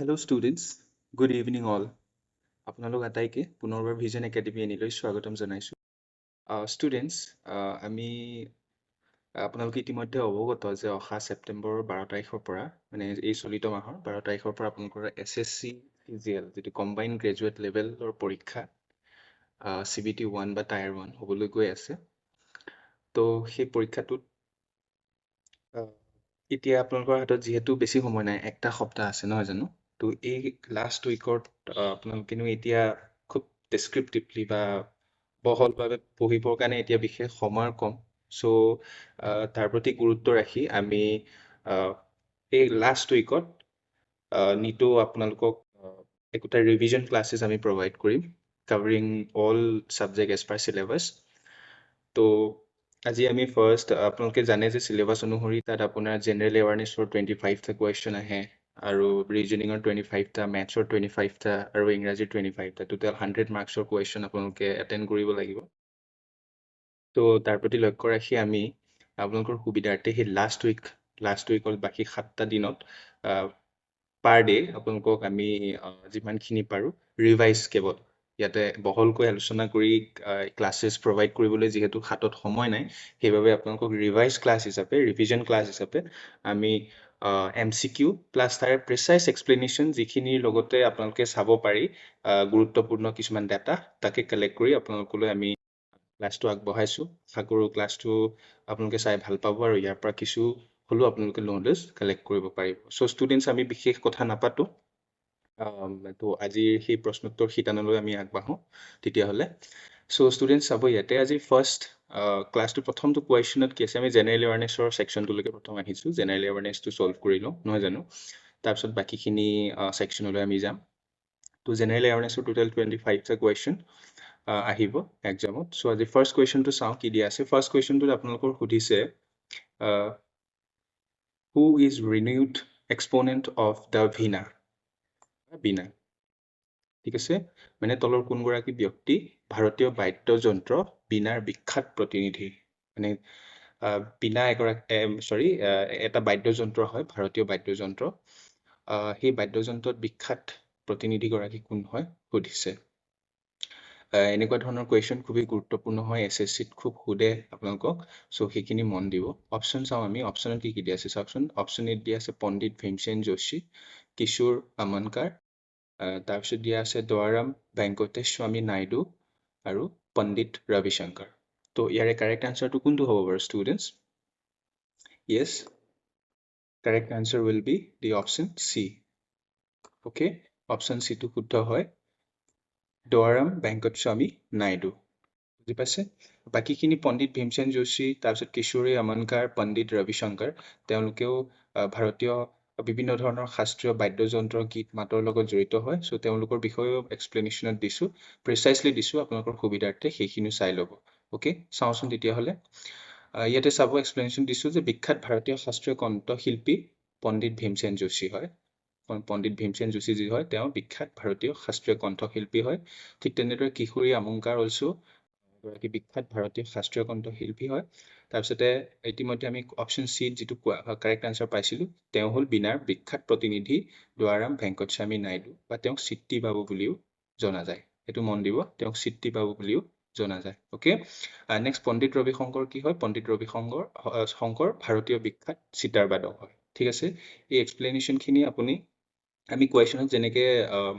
Hello students, good evening all. আপোনালোক আটাইকে পুনৰবাৰ ভিজন একাডেমি এনিলৈ স্বাগতম জনাইছো। ষ্টুডেণ্টছ, আমি আপোনালোকে ইতিমধ্যে অৱগত যে অহা ছেপ্টেম্বৰৰ 12 তাৰিখৰ পৰা মানে এই চলিত মাহৰ 12 তাৰিখৰ পৰা আপোনালোকৰ SSC CGL যিটো কম্বাইন গ্ৰেজুৱেট লেভেলৰ পৰীক্ষা CBT 1 বা টায়াৰ 1 হ'বলৈ গৈ আছে। তো সেই পৰীক্ষাটোত এতিয়া আপোনালোকৰ হাতত যিহেতু বেছি সময় নাই, একটা সপ্তাহ আছে নহয় জানো? তো এই লাষ্ট উইকত আপোনালোকেনো এতিয়া খুব ডেছক্ৰিপটিভলি বা বহলভাৱে পঢ়িবৰ কাৰণে এতিয়া বিশেষ সময় কম। চ' তাৰ প্ৰতি গুৰুত্ব ৰাখি আমি এই লাষ্ট উইকত নিটো আপোনালোকক একোটা ৰিভিজন ক্লাছেছ আমি প্ৰভাইড কৰিম covering all subject as per syllabus. তো আজি আমি ফাৰ্ষ্ট আপোনালোকে জানে যে চিলেবাছ অনুসৰি তাত আপোনাৰ জেনেৰেল এৱাৰনেছৰ 25টা কুৱেশ্যন আহে আৰু ৰিজনিঙৰ 25টা, মেথছৰ 25টা আৰু ইংৰাজীৰ 25টা, টোটেল 100 মাৰ্কছৰ কুৱেশ্যন আপোনালোকে এটেণ্ড কৰিব লাগিব। তো তাৰ প্ৰতি লক্ষ্য ৰাখি আমি আপোনালোকৰ সুবিধাৰ্থে সেই লাষ্ট উইকত বাকী 7টা দিনত পাৰ ডে আপোনালোকক আমি যিমানখিনি পাৰোঁ ৰিভাইজ কেৱল ইয়াতে বহলকৈ আলোচনা কৰি ক্লাছেছ প্ৰভাইড কৰিবলৈ যিহেতু হাতত সময় নাই, সেইবাবে আপোনালোকক ৰিভাইজ ক্লাছ হিচাপে ৰিভিজন ক্লাছ হিচাপে আমি MCQ প্লাছ তাৰ প্ৰিচাইজ এক্সপ্লেনেশ্যন যিখিনিৰ লগতে আপোনালোকে চাব পাৰি গুৰুত্বপূৰ্ণ কিছুমান ডাটা তাকে কালেক্ট কৰি আপোনালোকলৈ আমি ক্লাছটো আগবঢ়াইছোঁ। আশা কৰোঁ ক্লাছটো আপোনালোকে চাই ভাল পাব আৰু ইয়াৰ পৰা কিছু হ'লেও আপোনালোকে নলেজ কালেক্ট কৰিব পাৰিব। চ' ষ্টুডেণ্টছ, আমি বিশেষ কথা নাপাতো, তো আজিৰ সেই প্ৰশ্নোত্তৰ শিতানলৈ আমি আগবাঢ়োঁ তেতিয়াহ'লে। চ' ষ্টুডেণ্টছ চাব ইয়াতে আজি ফাৰ্ষ্ট ক্লাছটো প্ৰথমটো কুৱেশ্যনত কি আছে, আমি জেনেৰেল এৱাৰনেছৰ ছেকশ্যনটোলৈকে প্ৰথম আহিছোঁ, জেনেৰেল এৱাৰনেছটো ছল্ভ কৰি লওঁ নহয় জানো, তাৰপিছত বাকীখিনি ছেকশ্যনলৈ আমি যাম। তো জেনেৰেল এৱাৰনেছৰ টোটেল 25টা কুৱেশ্যন আহিব এক্সামত। চ' আজি ফাৰ্ষ্ট কুৱেশ্যনটো চাওঁ কি দিয়া আছে। ফাৰ্ষ্ট কুৱেশ্যনটোত আপোনালোকৰ সুধিছে who is renewed এক্সপনেণ্ট of the বীণা। ঠিক আছে, মানে তলৰ কোনগৰাকী ব্যক্তি ভাৰতীয় বাদ্যযন্ত্ৰ বীণাৰ বিখ্যাত প্ৰতিনিধি। মানে বীণা এটা বাদ্যযন্ত্ৰ হয়, ভাৰতীয় বাদ্যযন্ত্ৰ। সেই বাদ্যযন্ত্ৰত বিখ্যাত প্ৰতিনিধিগৰাকী কোন হয় সুধিছে। এনেকুৱা ধৰণৰ কুৱেশ্যন খুবেই গুৰুত্বপূৰ্ণ হয়, SSCত খুব সোধে আপোনালোকক। চ' সেইখিনি মন দিব। অপশ্যন চাওঁ আমি, অপশ্যনত কি কি দিয়া আছে চাওকচোন। অপশ্যন এত দিয়া আছে পণ্ডিত ভীমসেন যোশী, কিশোৰ আমনকাৰ, তাৰপিছত দিয়া আছে দোৱাৰাম ভেংকটেস্বামী নাইডু আৰু পণ্ডিত ৰবিশংকৰ। তো ইয়াৰে কাৰেক্ট আনচাৰটো কোনটো হ'ব বাৰু students? Yes, correct answer will be the option C. Okay, option চিটো শুদ্ধ হয়, দোৱাৰাম ভেংকটস্বামী নাইডু। বুজি পাইছে? বাকীখিনি পণ্ডিত ভীমসেন যোশী, তাৰপিছত কিশোৰী আমনকাৰ, পণ্ডিত ৰবিশংকৰ, তেওঁলোকেও ভাৰতীয় বিভিন্ন ধৰণৰ শাস্ত্ৰীয় বাদ্যযন্ত্ৰ গীত মাতৰ লগত জড়িত হয়। চ' তেওঁলোকৰ বিষয়েও এক্সপ্লেনেশ্যনত দিছোঁ, প্ৰিচাইজলি দিছোঁ, আপোনালোকৰ সুবিধাৰ্থে সেইখিনিও চাই ল'ব। অ'কে, চাওঁচোন তেতিয়াহ'লে। ইয়াতে চাব, এক্সপ্লেনেশ্যন দিছোঁ যে বিখ্যাত ভাৰতীয় শাস্ত্ৰীয় কণ্ঠশিল্পী পণ্ডিত ভীমসেন যোশী হয়। পণ্ডিত ভীমসেন যোশী যি হয় তেওঁ বিখ্যাত ভাৰতীয় শাস্ত্ৰীয় কণ্ঠশিল্পী হয়। ঠিক তেনেদৰে কিশোৰী আমংকাৰ অলছো এগৰাকী বিখ্যাত ভাৰতীয় শাস্ত্ৰীয় কণ্ঠশিল্পী হয়। তাৰপিছতে ইতিমধ্যে আমি অপশ্যন চিত যিটো কাৰেক্ট আনচাৰ পাইছিলোঁ, তেওঁ হ'ল বীণাৰ বিখ্যাত প্ৰতিনিধি দোৱাৰাম ভেংকটস্বামী নাইডু, বা তেওঁক চিত্তি বাবু বুলিও জনা যায়। সেইটো মন দিব, তেওঁক চিত্তি বাবু বুলিও জনা যায়। অ'কে, নেক্সট পণ্ডিত ৰবিশংকৰ কি হয়? পণ্ডিত ৰবিশংকৰ ভাৰতীয় বিখ্যাত চিতাৰবাদক হয়। ঠিক আছে, এই এক্সপ্লেনেশ্যনখিনি আমি কুৱেশ্যনত যেনেকৈ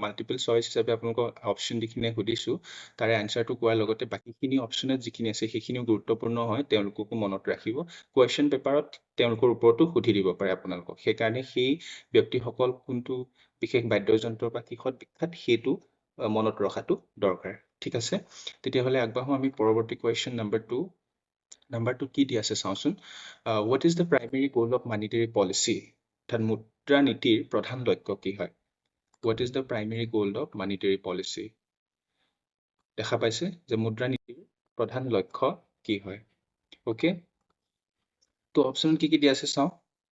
মাল্টিপল চইচ হিচাপে আপোনালোকক অপশ্যন যিখিনি সুধিছোঁ তাৰে আনচাৰটো কোৱাৰ লগতে বাকীখিনি অপশ্যনত যিখিনি আছে সেইখিনিও গুৰুত্বপূৰ্ণ হয়, তেওঁলোককো মনত ৰাখিব। কুৱেশ্যন পেপাৰত তেওঁলোকৰ ওপৰতো সুধি দিব পাৰে আপোনালোকক। সেইকাৰণে সেই ব্যক্তিসকল কোনটো বিশেষ বাদ্যযন্ত্ৰ বা কিহত বিখ্যাত সেইটো মনত ৰখাটো দৰকাৰ। ঠিক আছে, তেতিয়াহ'লে আগবাঢ়োঁ আমি পৰৱৰ্তী কুৱেশ্যন নাম্বাৰ 2। নাম্বাৰ 2 কি দিয়া আছে চাওঁচোন। হোৱাট ইজ দ্য প্ৰাইমেৰী গ'ল অফ মানিটেৰী পলিচি? অৰ্থাৎ মুদ্ৰা নীতিৰ প্ৰধান লক্ষ্য কি হয়? হোৱাট ইজ দ্য প্ৰাইমেৰী গ'ল অফ মানিটেৰী পলিচি? দেখা পাইছে যে মুদ্ৰা নীতিৰ প্ৰধান লক্ষ্য কি হয়? অ'কে, তো অপশ্যন কি কি দিয়া আছে চাওঁ।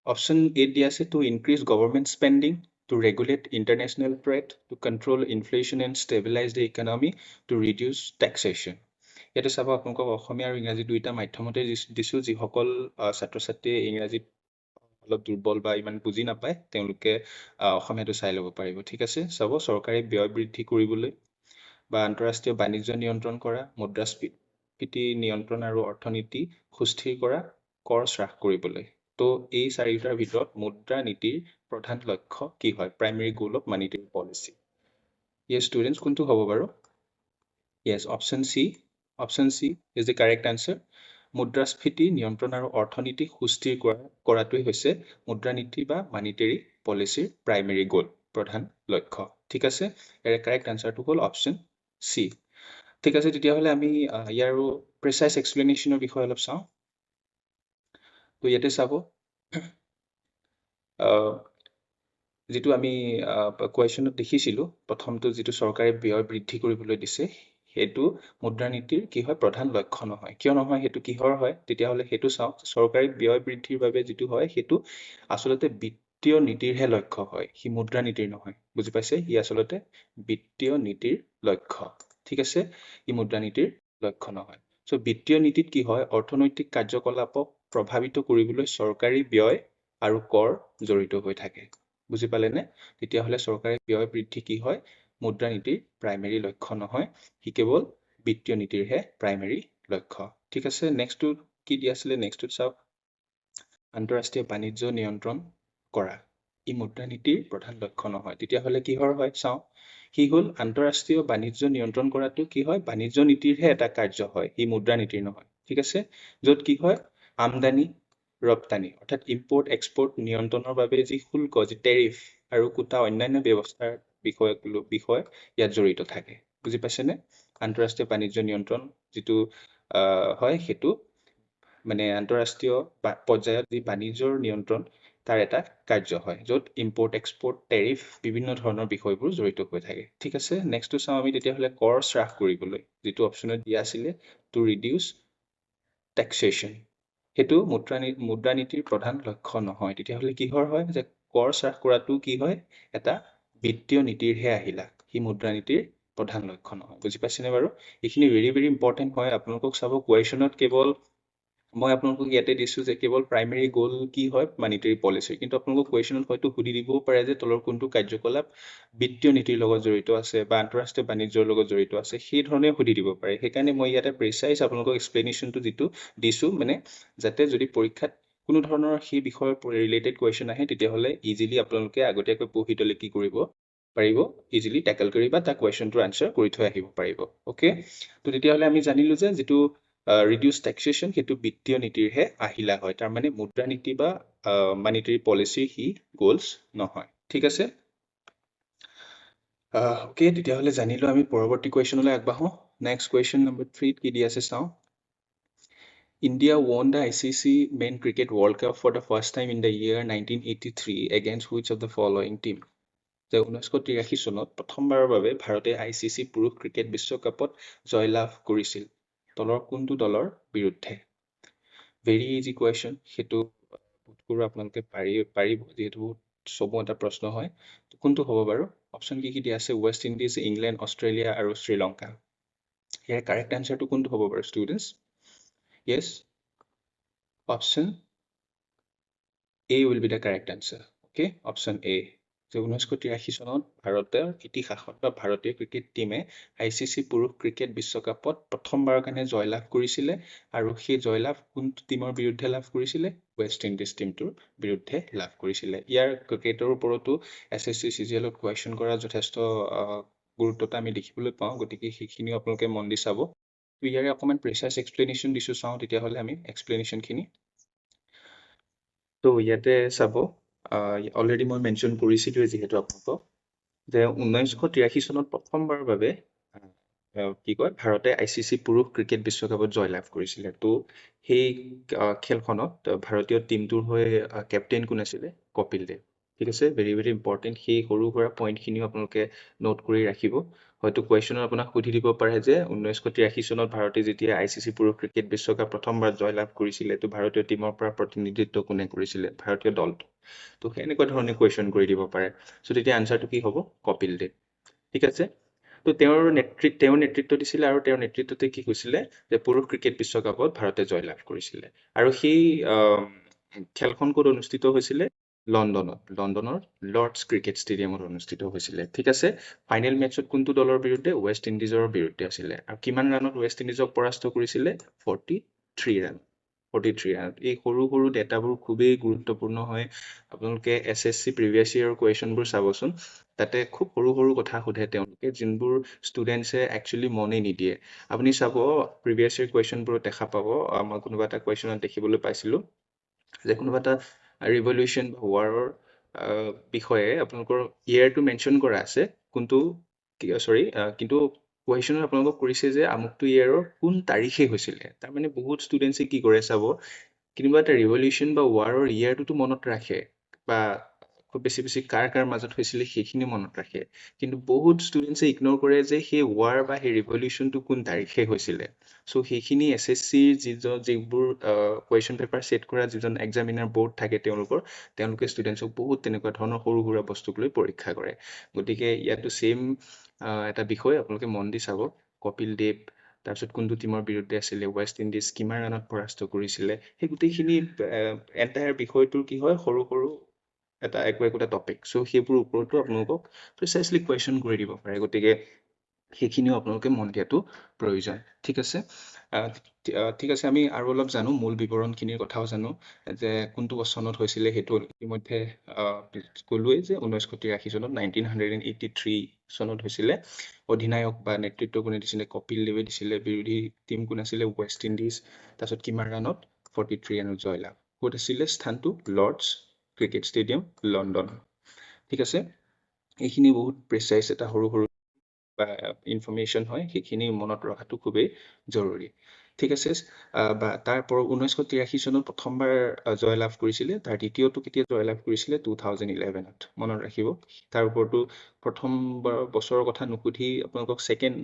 অপশ্যন এত দিয়া আছে to increase government spending, to regulate international trade, to control inflation and stabilise the economy, to reduce taxation. ইয়াতে চাব, আপোনালোকক অসমীয়া আৰু ইংৰাজী দুয়োটা মাধ্যমতে দিছোঁ। যিসকল ছাত্ৰ ছাত্ৰীয়ে ইংৰাজীত অলপ দুৰ্বল বা ইমান বুজি নাপায় তেওঁলোকে অসমীয়াটো চাই ল'ব পাৰিব ঠিক আছে চাব চৰকাৰী ব্যয় বৃদ্ধি কৰিবলৈ বা আন্তঃৰাষ্ট্ৰীয় বাণিজ্য নিয়ন্ত্ৰণ কৰা মুদ্ৰাস্ফীতি নিয়ন্ত্ৰণ আৰু অৰ্থনীতি সুস্থিৰ কৰা কৰ হ্ৰাস কৰিবলৈ তো এই চাৰিটাৰ ভিতৰত মুদ্ৰা নীতিৰ প্ৰধান লক্ষ্য কি হয় primary goal of monetary policy yes students কোনটো হ'ব বাৰু yes option C is the correct answer মুদ্ৰাস্ফীতি নিয়ন্ত্ৰণ আৰু অৰ্থনীতি সুস্থিৰ কৰাটোৱেই হৈছে মুদ্ৰানীতি বা মনিটাৰী পলিচিৰ প্ৰাইমেৰী গোল প্ৰধান লক্ষ্য ঠিক আছে ইয়াৰ কাৰেক্ট আনচাৰটো হ'ল অপশ্যন চি ঠিক আছে তেতিয়াহ'লে আমি ইয়াৰ প্ৰিচাইজ এক্সপ্লেনেশ্যনৰ বিষয়ে অলপ চাওঁ তো ইয়াতে চাব যিটো আমি কুৱেশ্যনত দেখিছিলোঁ প্ৰথমটো যিটো চৰকাৰে ব্যয় বৃদ্ধি কৰিবলৈ দিছে সেইটো মুদ্ৰানীতিৰ কি হয় প্ৰধান লক্ষ্য নহয় কিয় নহয় সেইটো কিহৰ হয় তেতিয়াহ'লে সেইটো চাওঁ চৰকাৰী ব্যয় বৃদ্ধিৰ বাবে যিটো হয় সেইটো আচলতে বিত্তীয় নীতিৰহে লক্ষ্য হয় সি মুদ্ৰানীতিৰ নহয় বুজি পাইছে ই আচলতে বিত্তীয় নীতিৰ লক্ষ্য ঠিক আছে ই মুদ্ৰানীতিৰ লক্ষ্য নহয় চ' বিত্তীয় নীতিত কি হয় অৰ্থনৈতিক কাৰ্যকলাপক প্ৰভাৱিত কৰিবলৈ চৰকাৰী ব্যয় আৰু কৰ জড়িত হৈ থাকে বুজি পালেনে তেতিয়াহ'লে চৰকাৰী ব্যয় বৃদ্ধি কি হয় মুদ্ৰানীতিৰ প্ৰাইমেৰী লক্ষ্য নহয় সি কেৱল বিত্তীয় নীতিৰহে প্ৰাইমেৰী লক্ষ্য ঠিক আছে নেক্সটটো কি দিয়া আছিলে নেক্সটটোত চাওক আন্তঃৰাষ্ট্ৰীয় বাণিজ্য নিয়ন্ত্ৰণ কৰা ই মুদ্ৰানীতিৰ প্ৰধান লক্ষ্য নহয় তেতিয়াহ'লে কিহৰ হয় চাওঁ সি হ'ল আন্তঃৰাষ্ট্ৰীয় বাণিজ্য নিয়ন্ত্ৰণ কৰাটো কি হয় বাণিজ্য নীতিৰহে এটা কাৰ্য হয় ই মুদ্ৰানীতিৰ নহয় ঠিক আছে য'ত কি হয় আমদানি ৰপ্তানি অৰ্থাৎ ইম্পৰ্ট এক্সপৰ্ট নিয়ন্ত্ৰণৰ বাবে যি শুল্ক যি টেৰিফ আৰু কোটা অন্যান্য ব্যৱস্থাৰ বিষয় ইয়াত জড়িত থাকে বুজি পাইছেনে আন্তঃৰাষ্ট্ৰীয় বাণিজ্য নিয়ন্ত্ৰণ যিটো হয় সেইটো মানে আন্তঃৰাষ্ট্ৰীয় পৰ্যায়ত যি বাণিজ্যৰ নিয়ন্ত্ৰণ তাৰ এটা কাৰ্য হয় য'ত ইম্পৰ্ট এক্সপৰ্ট টেৰিফ বিভিন্ন ধৰণৰ বিষয়বোৰ জড়িত হৈ থাকে ঠিক আছে নেক্সটটো চাওঁ আমি তেতিয়াহ'লে কৰ হ্ৰাস কৰিবলৈ যিটো অপশ্যনত দিয়া আছিলে টু ৰিডিউচ টেক্সেশ্যন সেইটো মুদ্ৰানীতিৰ প্ৰধান লক্ষ্য নহয় তেতিয়াহ'লে কিহৰ হয় যে কৰ হ্ৰাস কৰাটো কি হয় এটা বিত্তীয় নীতিৰহে আহিলা সি মুদ্ৰানীতিৰ প্ৰধান লক্ষ্য নহয় বুজি পাইছেনে বাৰু এইখিনি ভেৰি ভেৰি ইম্পৰ্টেণ্ট হয় আপোনালোকক চাব কুৱেশ্যনত কেৱল মই আপোনালোকক ইয়াতে দিছোঁ যে কেৱল প্ৰাইমেৰী গ'ল কি হয় মনিটাৰী পলিচিৰ কিন্তু আপোনালোকক কুৱেশ্যনত হয়তো সুধি দিবও পাৰে যে তলৰ কোনটো কাৰ্যকলাপ বিত্তীয় নীতিৰ লগত জড়িত আছে বা আন্তঃৰাষ্ট্ৰীয় বাণিজ্যৰ লগত জড়িত আছে সেই ধৰণে সুধি দিব পাৰে সেইকাৰণে মই ইয়াতে প্ৰিচাইজ আপোনালোকক এক্সপ্লেনেশ্যনটো যিটো দিছোঁ মানে যাতে যদি পৰীক্ষাত কোনো ধৰণৰ সেই বিষয়ৰ ৰিলেটেড কুৱেশ্যন আহে তেতিয়াহ'লে ইজিলি আপোনালোকে আগতীয়াকৈ পঢ়ি থ'লে কি কৰিব পাৰিব ইজিলি টেকল কৰি বা তাৰ কুৱেশ্যনটোৰ আনচাৰ কৰি থৈ আহিব পাৰিব অ'কে তো তেতিয়াহ'লে আমি জানিলোঁ যে যিটো ৰিডিউচ টেক্সেশ্যন সেইটো বিত্তীয় নীতিৰহে আহিলা হয় তাৰমানে মুদ্ৰানীতি বা মনিটাৰী পলিচিৰ সি গ'লছ নহয় ঠিক আছে অ'কে তেতিয়াহ'লে জানিলোঁ আমি পৰৱৰ্তী কুৱেশ্যনলৈ আগবাঢ়োঁ নেক্সট কুৱেশ্যন নম্বৰ 3 কি দি আছে চাওঁ India won the ICC Men Cricket World Cup for the first time in the year 1983 against which of the following team? যে 1983 চনত প্ৰথমবাৰৰ বাবে ভাৰতে ICC পুৰুষ ক্ৰিকেট বিশ্বকাপত জয়লাভ কৰিছিল তলৰ কোনটো দলৰ বিৰুদ্ধে ভেৰি ইজি কুৱেশ্যন সেইটো বোধকৰো আপোনালোকে পাৰিব যিহেতু চমু এটা প্ৰশ্ন হয় কোনটো হ'ব বাৰু অপশ্যন কি দিয়া আছে ৱেষ্ট ইণ্ডিজ ইংলেণ্ড অষ্ট্ৰেলিয়া আৰু শ্ৰীলংকা ইয়াৰ কাৰেক্ট আনচাৰটো কোনটো হ'ব বাৰু students Yes, option A will be the correct answer. Okay, option A. যে 1983 চনত ভাৰতৰ ইতিহাসত বা ভাৰতীয় ক্ৰিকেট টীমে ICC পুৰুষ ক্ৰিকেট বিশ্বকাপত প্ৰথমবাৰৰ কাৰণে জয়লাভ কৰিছিলে আৰু সেই জয়লাভ কোনটো টীমৰ বিৰুদ্ধে লাভ কৰিছিলে ৱেষ্ট ইণ্ডিজ টীমটোৰ বিৰুদ্ধে লাভ কৰিছিলে ইয়াৰ ক্ৰিকেটৰ ওপৰতো SSC CGLত কুৱেশ্যন কৰা যথেষ্ট গুৰুত্বতা আমি দেখিবলৈ পাওঁ গতিকে সেইখিনিও আপোনালোকে মন দি চাব ইয়াৰে অকমান প্ৰিচাইজ এক্সপ্লেনেশ্যন দিছোঁ চাওঁ তেতিয়াহ'লে আমি এক্সপ্লেনেশ্যনখিনি তো ইয়াতে চাব অলৰেডি মই মেনশ্যন কৰিছিলোঁ যিহেতু আপোনালোকক যে 1983 চনত প্ৰথমবাৰৰ বাবে কি কয় ভাৰতে ICC পুৰুষ ক্ৰিকেট বিশ্বকাপত জয়লাভ কৰিছিলে তো সেই খেলখনত ভাৰতীয় টীমটোৰ হৈ কেপ্টেইন কোন আছিলে কপিল দেৱ ঠিক আছে ভেৰি ভেৰি ইম্পৰ্টেণ্ট সেই সৰু সুৰা পইণ্টখিনিও আপোনালোকে নোট কৰি ৰাখিব হয়তো কুৱেশ্যনত আপোনাক সুধি দিব পাৰে যে 1983 চনত ভাৰতে যেতিয়া ICC পুৰুষ ক্ৰিকেট বিশ্বকাপ প্ৰথমবাৰ জয়লাভ কৰিছিলে তো ভাৰতীয় টীমৰ পৰা প্ৰতিনিধিত্ব কোনে কৰিছিলে ভাৰতীয় দলটো তো সেনেকুৱা ধৰণে কুৱেশ্যন কৰি দিব পাৰে চ' তেতিয়া আনচাৰটো কি হ'ব কপিল দেৱ ঠিক আছে তো তেওঁৰ নেতৃত্ব দিছিলে আৰু তেওঁৰ নেতৃত্বতে কি হৈছিলে যে পুৰুষ ক্ৰিকেট বিশ্বকাপত ভাৰতে জয়লাভ কৰিছিলে আৰু সেই খেলখন ক'ত অনুষ্ঠিত হৈছিলে? লণ্ডনৰ লৰ্ডছ ক্ৰিকেট ষ্টেডিয়ামত অনুষ্ঠিত হৈছিলে। ঠিক আছে, ফাইনেল মেটছত কোনটো দলৰ বিৰুদ্ধে? ৱেষ্ট ইণ্ডিজৰ বিৰুদ্ধে আছিলে। আৰু কিমান ৰাণত ৱেষ্ট ইণ্ডিজক পৰাস্ত কৰিছিলে? 43 ৰান। 43 ৰানত। এই সৰু সৰু ডেটাবোৰ খুবেই গুৰুত্বপূৰ্ণ হয়। আপোনালোকে SSC প্ৰিভিয়াছ ইয়েৰৰ কুৱেশ্যনবোৰ চাবচোন, তাতে খুব সৰু সৰু কথা সোধে তেওঁলোকে, যোনবোৰ ষ্টুডেণ্টছে একচুৱেলি মনেই নিদিয়ে। আপুনি চাব প্ৰিভিয়াছ ইয়েৰ কুৱেশ্যনবোৰত দেখা পাব, মই কোনোবা এটা কুৱেশ্যনত দেখিবলৈ পাইছিলোঁ যে কোনোবা এটা ৰিভলিউশ্যন বা ৱাৰৰ বিষয়ে আপোনালোকৰ ইয়েৰটো মেনশ্যন কৰা আছে, কিন্তু কুৱেশ্যনত আপোনালোকক কৰিছে যে আমুকটো ইয়েৰৰ কোন তাৰিখে হৈছিলে। তাৰমানে বহুত ষ্টুডেণ্টছে কি কৰে চাব, কোনোবা এটা ৰিভলিউশ্যন বা ৱাৰৰ ইয়েৰটোতো মনত ৰাখে, বা খুব বেছি বেছি কাৰ কাৰ মাজত হৈছিলে সেইখিনি মনত ৰাখে, কিন্তু বহুত ষ্টুডেণ্টছে ইগন'ৰ কৰে যে সেই ৱাৰ বা সেই ৰিভলিউশ্যনটো কোন তাৰিখে হৈছিলে। চ' সেইখিনি SSCৰ যিবোৰ কুৱেশ্যন পেপাৰ ছেট কৰা যিজন এক্সামিনাৰ বৰ্ড থাকে তেওঁলোকে ষ্টুডেণ্টছক বহুত তেনেকুৱা ধৰণৰ সৰু সুৰা বস্তুক লৈ পৰীক্ষা কৰে। গতিকে ইয়াতো ছেইম এটা বিষয় আপোনালোকে মন দি চাব। কপিল দেৱ, তাৰপিছত কোনটো টিমৰ বিৰুদ্ধে আছিলে, ৱেষ্ট ইণ্ডিজ কিমান ৰাণত পৰাস্ত কৰিছিলে, সেই গোটেইখিনি এণ্টায়াৰ বিষয়টোৰ কি হয়, সৰু সৰু একোটা টপিক। চ' সেইবোৰ ওপৰতো আপোনালোকক প্ৰিচাইচলি কুৱেশ্যন কৰি দিব পাৰে। গতিকে সেইখিনিও আপোনালোকে মন দিয়াটো প্ৰয়োজন। ঠিক আছে, ঠিক আছে, আমি আৰু অলপ জানো, মূল বিৱৰণখিনিৰ কথাও জানো, যে কোনটো চনত হৈছিলে সেইটো ইতিমধ্যে ক'লোৱেই যে 1983 চনত 1983 চনত হৈছিলে। অধিনায়ক বা নেতৃত্ব কোনে দিছিলে? কপিল দেৱে দিছিলে। বিৰোধী টীম কোন আছিলে? West Indies. তাৰপিছত কিমান ৰাণত? 43 ৰাণত জয়লাভ। ক'ত আছিলে স্থানটো? Lord's cricket stadium, London. ঠিক আছে, এইখিনি বহুত প্ৰিচাইজ এটা সৰু সৰু ইনফৰ্মেশ্যন হয়, সেইখিনি মনত ৰখাটো খুবেই জৰুৰী। ঠিক আছে, বা তাৰ 1983 চনত প্ৰথমবাৰ জয়লাভ কৰিছিলে। তাৰ দ্বিতীয়টো কেতিয়া জয়লাভ কৰিছিলে? 2011ত। মনত ৰাখিব। তাৰ ওপৰতো প্ৰথম বছৰৰ কথা নুসুধি আপোনালোকক ছেকেণ্ড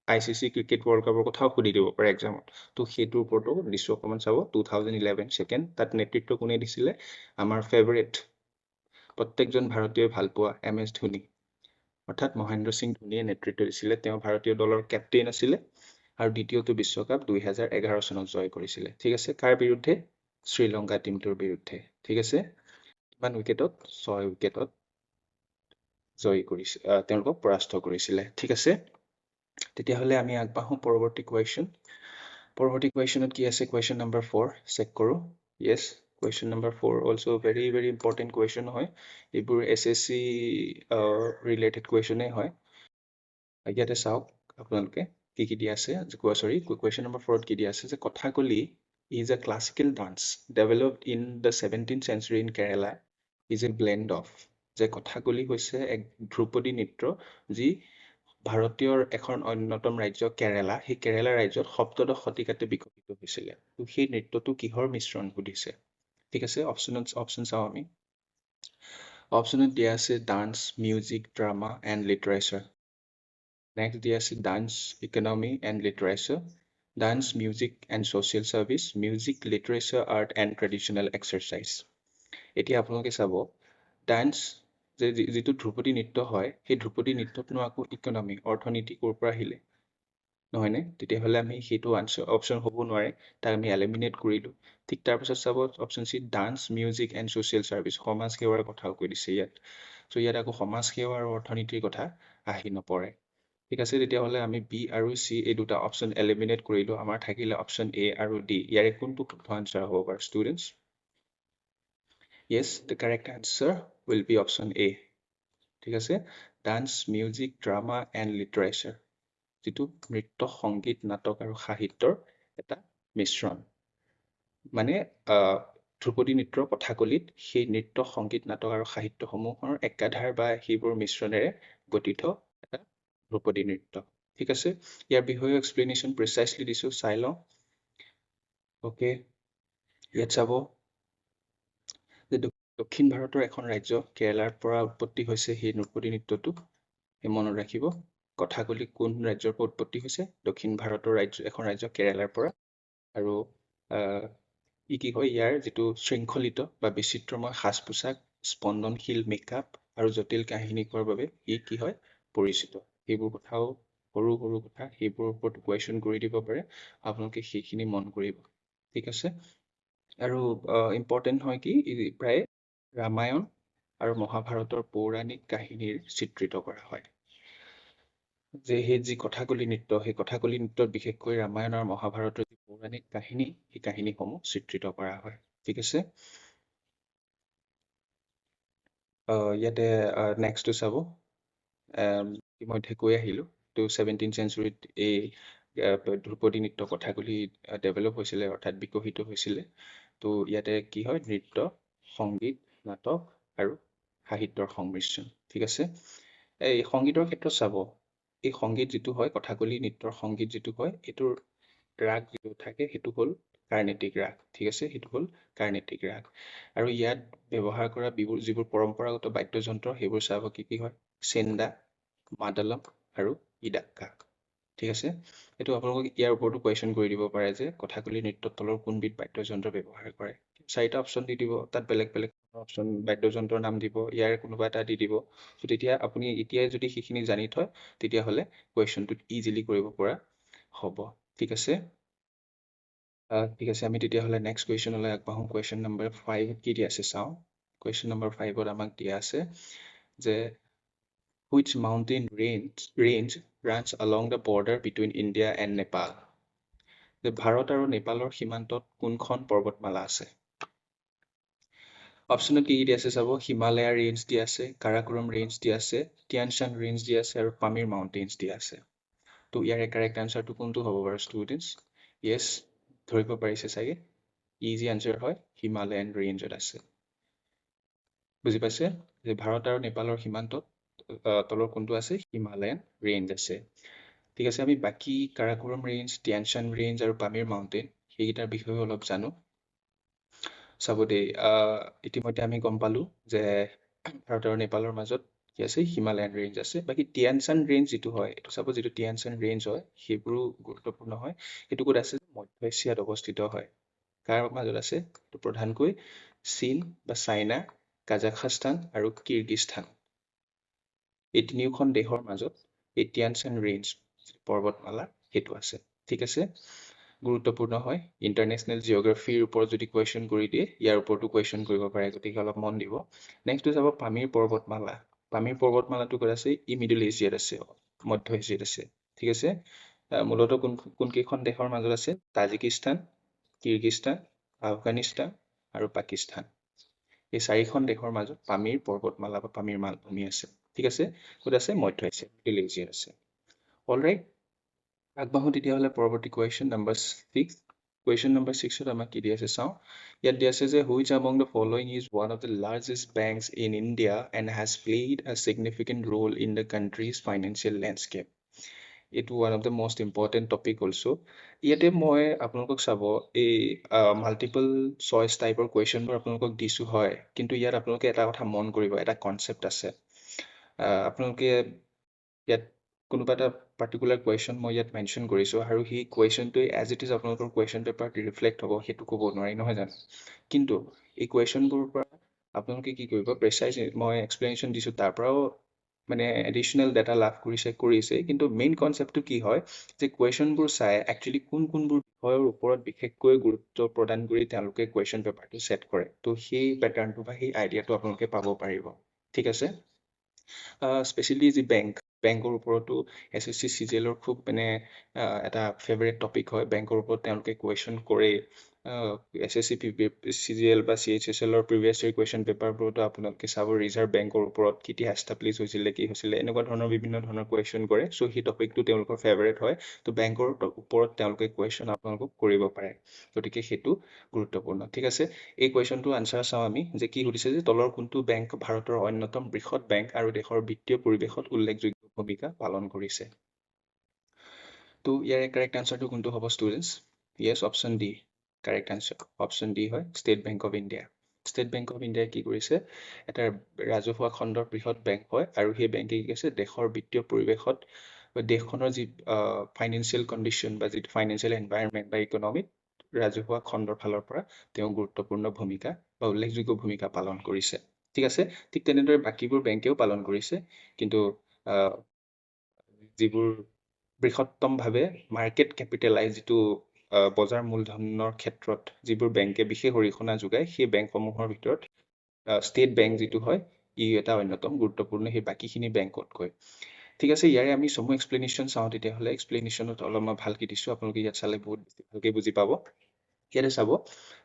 ICC ক্ৰিকেট ৱৰ্ল্ড কাপৰ কথাও সুধি দিব পাৰে এক্সামত। তো সেইটোৰ ওপৰতো নিশ্চয় অকণমান চাব। 2011 ছেকেণ্ড। তাত নেতৃত্ব কোনে দিছিলে? আমাৰ ফেভাৰেট, প্ৰত্যেকজন ভাৰতীয়ই ভাল পোৱা MS ধোনী, অৰ্থাৎ মহেন্দ্ৰ সিং ধোনীয়ে নেতৃত্ব দিছিলে। তেওঁ ভাৰতীয় দলৰ কেপ্টেইন আছিলে আৰু দ্বিতীয়টো বিশ্বকাপ 2011 চনত জয় কৰিছিলে। ঠিক আছে, কাৰ বিৰুদ্ধে? শ্ৰীলংকা টীমটোৰ বিৰুদ্ধে। ঠিক আছে, কিমান উইকেটত? 6 উইকেটত জয়ী কৰিছে, তেওঁলোকক পৰাস্ত কৰিছিলে। ঠিক আছে, তেতিয়াহ'লে আমি আগবাঢ়ো পৰৱৰ্তী কুৱেশ্যন। পৰৱৰ্তী কুৱেশ্যনত কি আছে? কুৱেশ্যন নম্বৰ 4 চেক কৰোঁ। Yes, question number 4 also' very very important question হয়। এইবোৰ SSC ৰিলেটেড কুৱেশ্যনেই হয়। ইয়াতে চাওক আপোনালোকে কি কি দিয়া আছে। কুৱেশ্যন নম্বৰ 4ত কি দিয়া আছে যে Kathakali is a classical dance developed in the 17th century in Kerala is a blend of, যে কথাকলি হৈছে এক ধ্ৰুপদী নৃত্য যি ভাৰতীয় এখন অন্যতম ৰাজ্য কেৰালা, সেই কেৰালা ৰাজ্যত 17শ শতিকাতে বিকশিত হৈছিলে। তো সেই নৃত্যটো কিহৰ মিশ্ৰণ সুধিছে। ঠিক আছে, অপশ্যন চাওঁ আমি। অপশ্যনত দিয়া আছে dance, music, drama and literature. Next দিয়া আছে dance, economy and literature, dance, music and social service, music, literature, art and traditional exercise. এতিয়া আপোনালোকে চাব, ডান্স যিটো ধ্ৰুপদী নৃত্য হয়, সেই ধ্ৰুপদী নৃত্যতনো আকৌ ইকনমি, অৰ্থনীতি ক'ৰ পৰা আহিলে? নহয়নে? তেতিয়াহ'লে আমি সেইটো অপশ্যন হ'ব নোৱাৰে, তাক আমি এলিমিনেট কৰিলোঁ। ঠিক তাৰপিছত চাব option C, dance, music and social service, সমাজ সেৱাৰ কথাও কৈ দিছে ইয়াত। চ' ইয়াত আকৌ সমাজ সেৱা আৰু অৰ্থনীতিৰ কথা আহি নপৰে। ঠিক আছে, তেতিয়াহ'লে আমি বি আৰু চি এই দুটা অপশ্যন এলিমিনেট কৰিলোঁ। আমাৰ থাকিলে অপশ্যন এ আৰু ডি। ইয়াৰে কোনটো আনচাৰ হ'ব বাৰু students? Yes, the correct answer will B option A. ঠিক আছে, dance, music, drama and literature, যিটো নৃত্য, সংগীত, নাটক আৰু সাহিত্যৰ এটা মিশ্ৰণ। মানে ধ্ৰুপদী নৃত্যৰ কথাকলিত সেই নৃত্য, সংগীত, নাটক আৰু সাহিত্যসমূহৰ একাধাৰ বা সেইবোৰ মিশ্ৰণেৰে গঠিত এটা ধ্ৰুপদী নৃত্য। ঠিক আছে, ইয়াৰ বিষয়ে এক্সপ্লেনেশ্যন প্ৰিচাইচলি দিছোঁ, চাই লওঁ। অ'কে, ইয়াত চাব যে দক্ষিণ ভাৰতৰ এখন ৰাজ্য কেৰালাৰ পৰা উৎপত্তি হৈছে সেই ধ্ৰুপদী নৃত্যটো। সেই মনত ৰাখিব, কথাকলি কোন ৰাজ্যৰ পৰা উৎপত্তি হৈছে? দক্ষিণ ভাৰতৰ এখন ৰাজ্য কেৰালাৰ পৰা। আৰু কি হয়, ইয়াৰ যিটো শৃংখলিত বা বিচিত্ৰময় সাজ পোছাক, স্পন্দনশীল মেকআপ আৰু জটিল কাহিনী কোৱাৰ বাবে ই কি হয়? পৰিচিত। সেইবোৰ কথাও সৰু সৰু কথা, সেইবোৰৰ ওপৰত কুৱেশ্যন কৰি দিব পাৰে, আপোনালোকে সেইখিনি মন কৰিব। ঠিক আছে, আৰু ইম্পৰ্টেণ্ট হয় কি প্ৰায় ৰামায়ণ আৰু মহাভাৰতৰ পৌৰাণিক কাহিনীৰ চিত্ৰিত কৰা হয়। যে সেই যি কথাকলি নৃত্য, সেই কথাকলি নৃত্যত বিশেষকৈ ৰামায়ণ আৰু মহাভাৰতৰ যি পৌৰাণিক কাহিনী, সেই কাহিনীসমূহ চিত্ৰিত কৰা হয়। ঠিক আছে। ইয়াতে নেক্সটটো চাব। ইতিমধ্যে কৈ আহিলোঁ ত' 17th চেঞ্চুৰীত এই ধ্ৰুপদী নৃত্য কথাকলি ডেভেলপ হৈছিলে, অৰ্থাৎ বিকশিত হৈছিলে। ত' ইয়াতে কি হয়, নৃত্য, সংগীত, নাটক আৰু সাহিত্যৰ সংমিশ্ৰণ। ঠিক আছে। এই সংগীতৰ ক্ষেত্ৰত চাব, এই সংগীত যিটো হয়, কথাকলি নৃত্যৰ সংগীত যিটো হয়, এইটোৰ ৰাগ যিটো থাকে সেইটো হ'ল কাৰ্ণেটিক ৰাগ। ঠিক আছে, সেইটো হ'ল কাৰ্ণেটিক ৰাগ। আৰু ইয়াত ব্যৱহাৰ কৰা যিবোৰ পৰম্পৰাগত বাদ্যযন্ত্ৰ, সেইবোৰ চাব কি কি হয়, চেন্দা, মাদলম আৰু ইডাক্কা। ঠিক আছে। এইটো আপোনালোকক ইয়াৰ ওপৰতো কুৱেশ্যন কৰি দিব পাৰে যে কথাকলি নৃত্যৰ তলৰ কোনবিধ বাদ্যযন্ত্ৰ ব্যৱহাৰ কৰে। 4টা অপশ্যন দি দিব, তাত বেলেগ বেলেগ অপশ্যন বাদ্যযন্ত্ৰৰ নাম দিব, ইয়াৰ কোনোবা এটা দি দিব। ত' তেতিয়া আপুনি এতিয়াই যদি সেইখিনি জানি থয়, তেতিয়াহ'লে কুৱেশ্যনটোত ইজিলি কৰিব পৰা হ'ব। ঠিক আছে। ঠিক আছে, আমি তেতিয়াহ'লে নেক্সট কুৱেশ্যনলৈ আগবাঢ়োঁ। কুৱেশ্যন নম্বৰ 5 কি দিয়া আছে চাওঁ। কুৱেশ্যন নম্বৰ 5ত আমাক দিয়া আছে যে which mountain range runs along the border between India and Nepal? যে ভাৰত আৰু নেপালৰ সীমান্তত কোনখন পৰ্বতমালা আছে? অপশ্যনত কি দিয়া আছে চাব, হিমালয়া ৰেঞ্জ দিয়া আছে, কাৰাকোৰম ৰেঞ্জ দিয়া আছে, টিয়ানচান ৰেঞ্জ দিয়া আছে আৰু পামিৰ মাউণ্টেইনছ দিয়া আছে। তো ইয়াৰে কাৰেক্ট আনচাৰটো কোনটো হ'ব বাৰু ষ্টুডেণ্টছ? য়েছ, ধৰিব পাৰিছে চাগে। ইজি আনচাৰ হয়, হিমালয়ান ৰেঞ্জত আছে। বুজি পাইছে যে ভাৰত আৰু নেপালৰ সীমান্তত তলৰ কোনটো আছে? হিমালয়ান ৰেঞ্জ আছে। ঠিক আছে, আমি বাকী কাৰাকোৰম ৰেঞ্জ, টিয়ানচান ৰেঞ্জ আৰু পামিৰ মাউণ্টেইন সেইকেইটাৰ বিষয়ে অলপ জানো। চাব দেই, ইতিমধ্যে আমি গম পালোঁ যে ভাৰত আৰু নেপালৰ মাজত কি আছে? হিমালয়ান ৰেঞ্জ আছে। বাকী টিয়ানচান ৰেঞ্জ যিটো হয়, এইটো চাব, যিটো টিয়ানচান ৰেঞ্জ হয়, সেইবোৰো গুৰুত্বপূৰ্ণ হয়। সেইটো ক'ত আছে? মধ্য এছিয়াত অৱস্থিত হয়। কাৰ মাজত আছে? এইটো প্ৰধানকৈ চীন বা চাইনা, কাজাখস্তান আৰু কিৰ্গিস্তান, এই তিনিওখন দেশৰ মাজত এই টিয়ানচান ৰেঞ্জ পৰ্বতমালা সেইটো আছে। ঠিক আছে, গুৰুত্বপূৰ্ণ হয়। ইণ্টাৰনেশ্যনেল জিঅ'গ্ৰাফিৰ ওপৰত যদি কুৱেশ্যন কৰি দিয়ে, ইয়াৰ ওপৰতো কুৱেশ্যন কৰিব পাৰে, গতিকে অলপ মন দিব। নেক্সটটো চাব পামিৰ পৰ্বতমালা। পামিৰ পৰ্বতমালাটো ক'ত আছে? ই মিডল এছিয়াত আছে, মধ্য এছিয়াত আছে। ঠিক আছে, মূলতঃ কোনকেইখন দেশৰ মাজত আছে? তাজিকিস্তান, কিৰ্গিস্তান, আফগানিস্তান আৰু পাকিস্তান, এই 4খন দেশৰ মাজত পামিৰ পৰ্বতমালা বা পামিৰ মালভূমি আছে। ঠিক আছে, ক'ত আছে? মধ্য এছিয়া, মিডল এছিয়াত আছে। অলৰাইট, আগবাঢ়ো তেতিয়াহ'লে পৰৱৰ্তী কুৱেশ্যন নম্বৰ 6। কুৱেশ্যন নম্বৰ 6ত আমাক কি দিয়া আছে চাওঁ। ইয়াত দিয়া আছে যে which among the following is one of the largest banks in India and has played a significant role in the country's financial landscape? এইটো one of the most important topic also'. ইয়াতে মই আপোনালোকক চাব, এই মাল্টিপল চইচ টাইপৰ কুৱেশ্যনবোৰ আপোনালোকক দিছোঁ হয়, কিন্তু ইয়াত আপোনালোকে এটা কথা মন কৰিব, এটা কনচেপ্ট আছে। আপোনালোকে ইয়াত কোনোবা এটা পাৰ্টিকুলাৰ কুৱেশ্যন মই ইয়াত মেনশ্যন কৰিছোঁ, আৰু সেই কুৱেশ্যনটোৱে এজ ইট ইজ আপোনালোকৰ কুৱেশ্যন পেপাৰত ৰিফ্লেক্ট হ'ব, সেইটো ক'ব নোৱাৰি, নহয় জানো? কিন্তু এই কুৱেশ্যনবোৰৰ পৰা আপোনালোকে কি কৰিব, প্ৰেচাইজ মই এক্সপ্লেনেশ্যন দিছোঁ, তাৰ পৰাও মানে এডিশ্যনেল ডাটা লাভ কৰিছে, কিন্তু মেইন কনচেপ্টটো কি হয় যে কুৱেশ্যনবোৰ চাই একচুৱেলি কোনবোৰ বিষয়ৰ ওপৰত বিশেষকৈ গুৰুত্ব প্ৰদান কৰি তেওঁলোকে কুৱেশ্যন পেপাৰটো ছেট কৰে। তো সেই পেটাৰ্ণটো বা সেই আইডিয়াটো আপোনালোকে পাব পাৰিব। ঠিক আছে, স্পেচিয়েলি যি বেংকৰ ওপৰতো SSC CGL-ৰ খুব মানে এটা ফেভাৰেট টপিক হয়। বেংকৰ ওপৰত তেওঁলোকে কুৱেশ্যন কৰে। SSC CGL বা CHSL-ৰ প্ৰিভিয়াছ ইয়াৰ কুৱেশ্যন পেপাৰবোৰতো আপোনালোকে চাব, ৰিজাৰ্ভ বেংকৰ ওপৰত কেতিয়া এষ্টাব্লিছ হৈছিলে, কি হৈছিলে, এনেকুৱা ধৰণৰ বিভিন্ন ধৰণৰ কুৱেশ্যন কৰে। চ' সেই টপিকটো তেওঁলোকৰ ফেভাৰেট হয়। তো বেংকৰ ওপৰত তেওঁলোকে কুৱেশ্যন আপোনালোকক কৰিব পাৰে, গতিকে সেইটো গুৰুত্বপূৰ্ণ। ঠিক আছে, এই কুৱেশ্যনটো আনচাৰ চাওঁ আমি, যে কি সুধিছে যে তলৰ কোনটো বেংক ভাৰতৰ অন্যতম বৃহৎ বেংক আৰু দেশৰ বিত্তীয় পৰিৱেশত উল্লেখযোগ্য ভূমিকা পালন কৰিছে? তো ইয়াৰে কাৰেক্ট আনচাৰটো কোনটো হ'ব students? Yes, option D correct answer. Option D হয় State Bank of India. State Bank of ইণ্ডিয়াই কি কৰিছে? এটা ৰাজহুৱা খণ্ডৰ বৃহৎ বেংক হয়, আৰু সেই বেংকে কি কৰিছে? দেশৰ বিত্তীয় পৰিৱেশত বা দেশখনৰ যি ফাইনেন্সিয়েল কণ্ডিশ্যন বা যিটো ফাইনেন্সিয়েল এনভাইৰনমেণ্ট বা ইকনমিত ৰাজহুৱা খণ্ডৰ ফালৰ পৰা তেওঁ গুৰুত্বপূৰ্ণ ভূমিকা বা উল্লেখযোগ্য ভূমিকা পালন কৰিছে। ঠিক আছে, ঠিক তেনেদৰে বাকীবোৰ বেংকেও পালন কৰিছে, কিন্তু যিবোৰ বৃহত্তমভাৱে মাৰ্কেট কেপিটেলাইজ যিটো বজাৰ মূলধনৰ ক্ষেত্ৰত যিবোৰ বেংকে বিশেষ অৰিহণা যোগায় সেই বেংকসমূহৰ ভিতৰত ষ্টেট বেংক যিটো হয় ই এটা অন্যতম গুৰুত্বপূৰ্ণ সেই বাকীখিনি বেংকতকৈ ঠিক আছে ইয়াৰে আমি চমু এক্সপ্লেনেশ্যন চাওঁ তেতিয়াহ'লে এক্সপ্লেনেশ্যনত অলপ মই ভালকৈ দিছোঁ আপোনালোকে ইয়াত চালে বহুত ভালকৈ বুজি পাব ইয়াতে চাব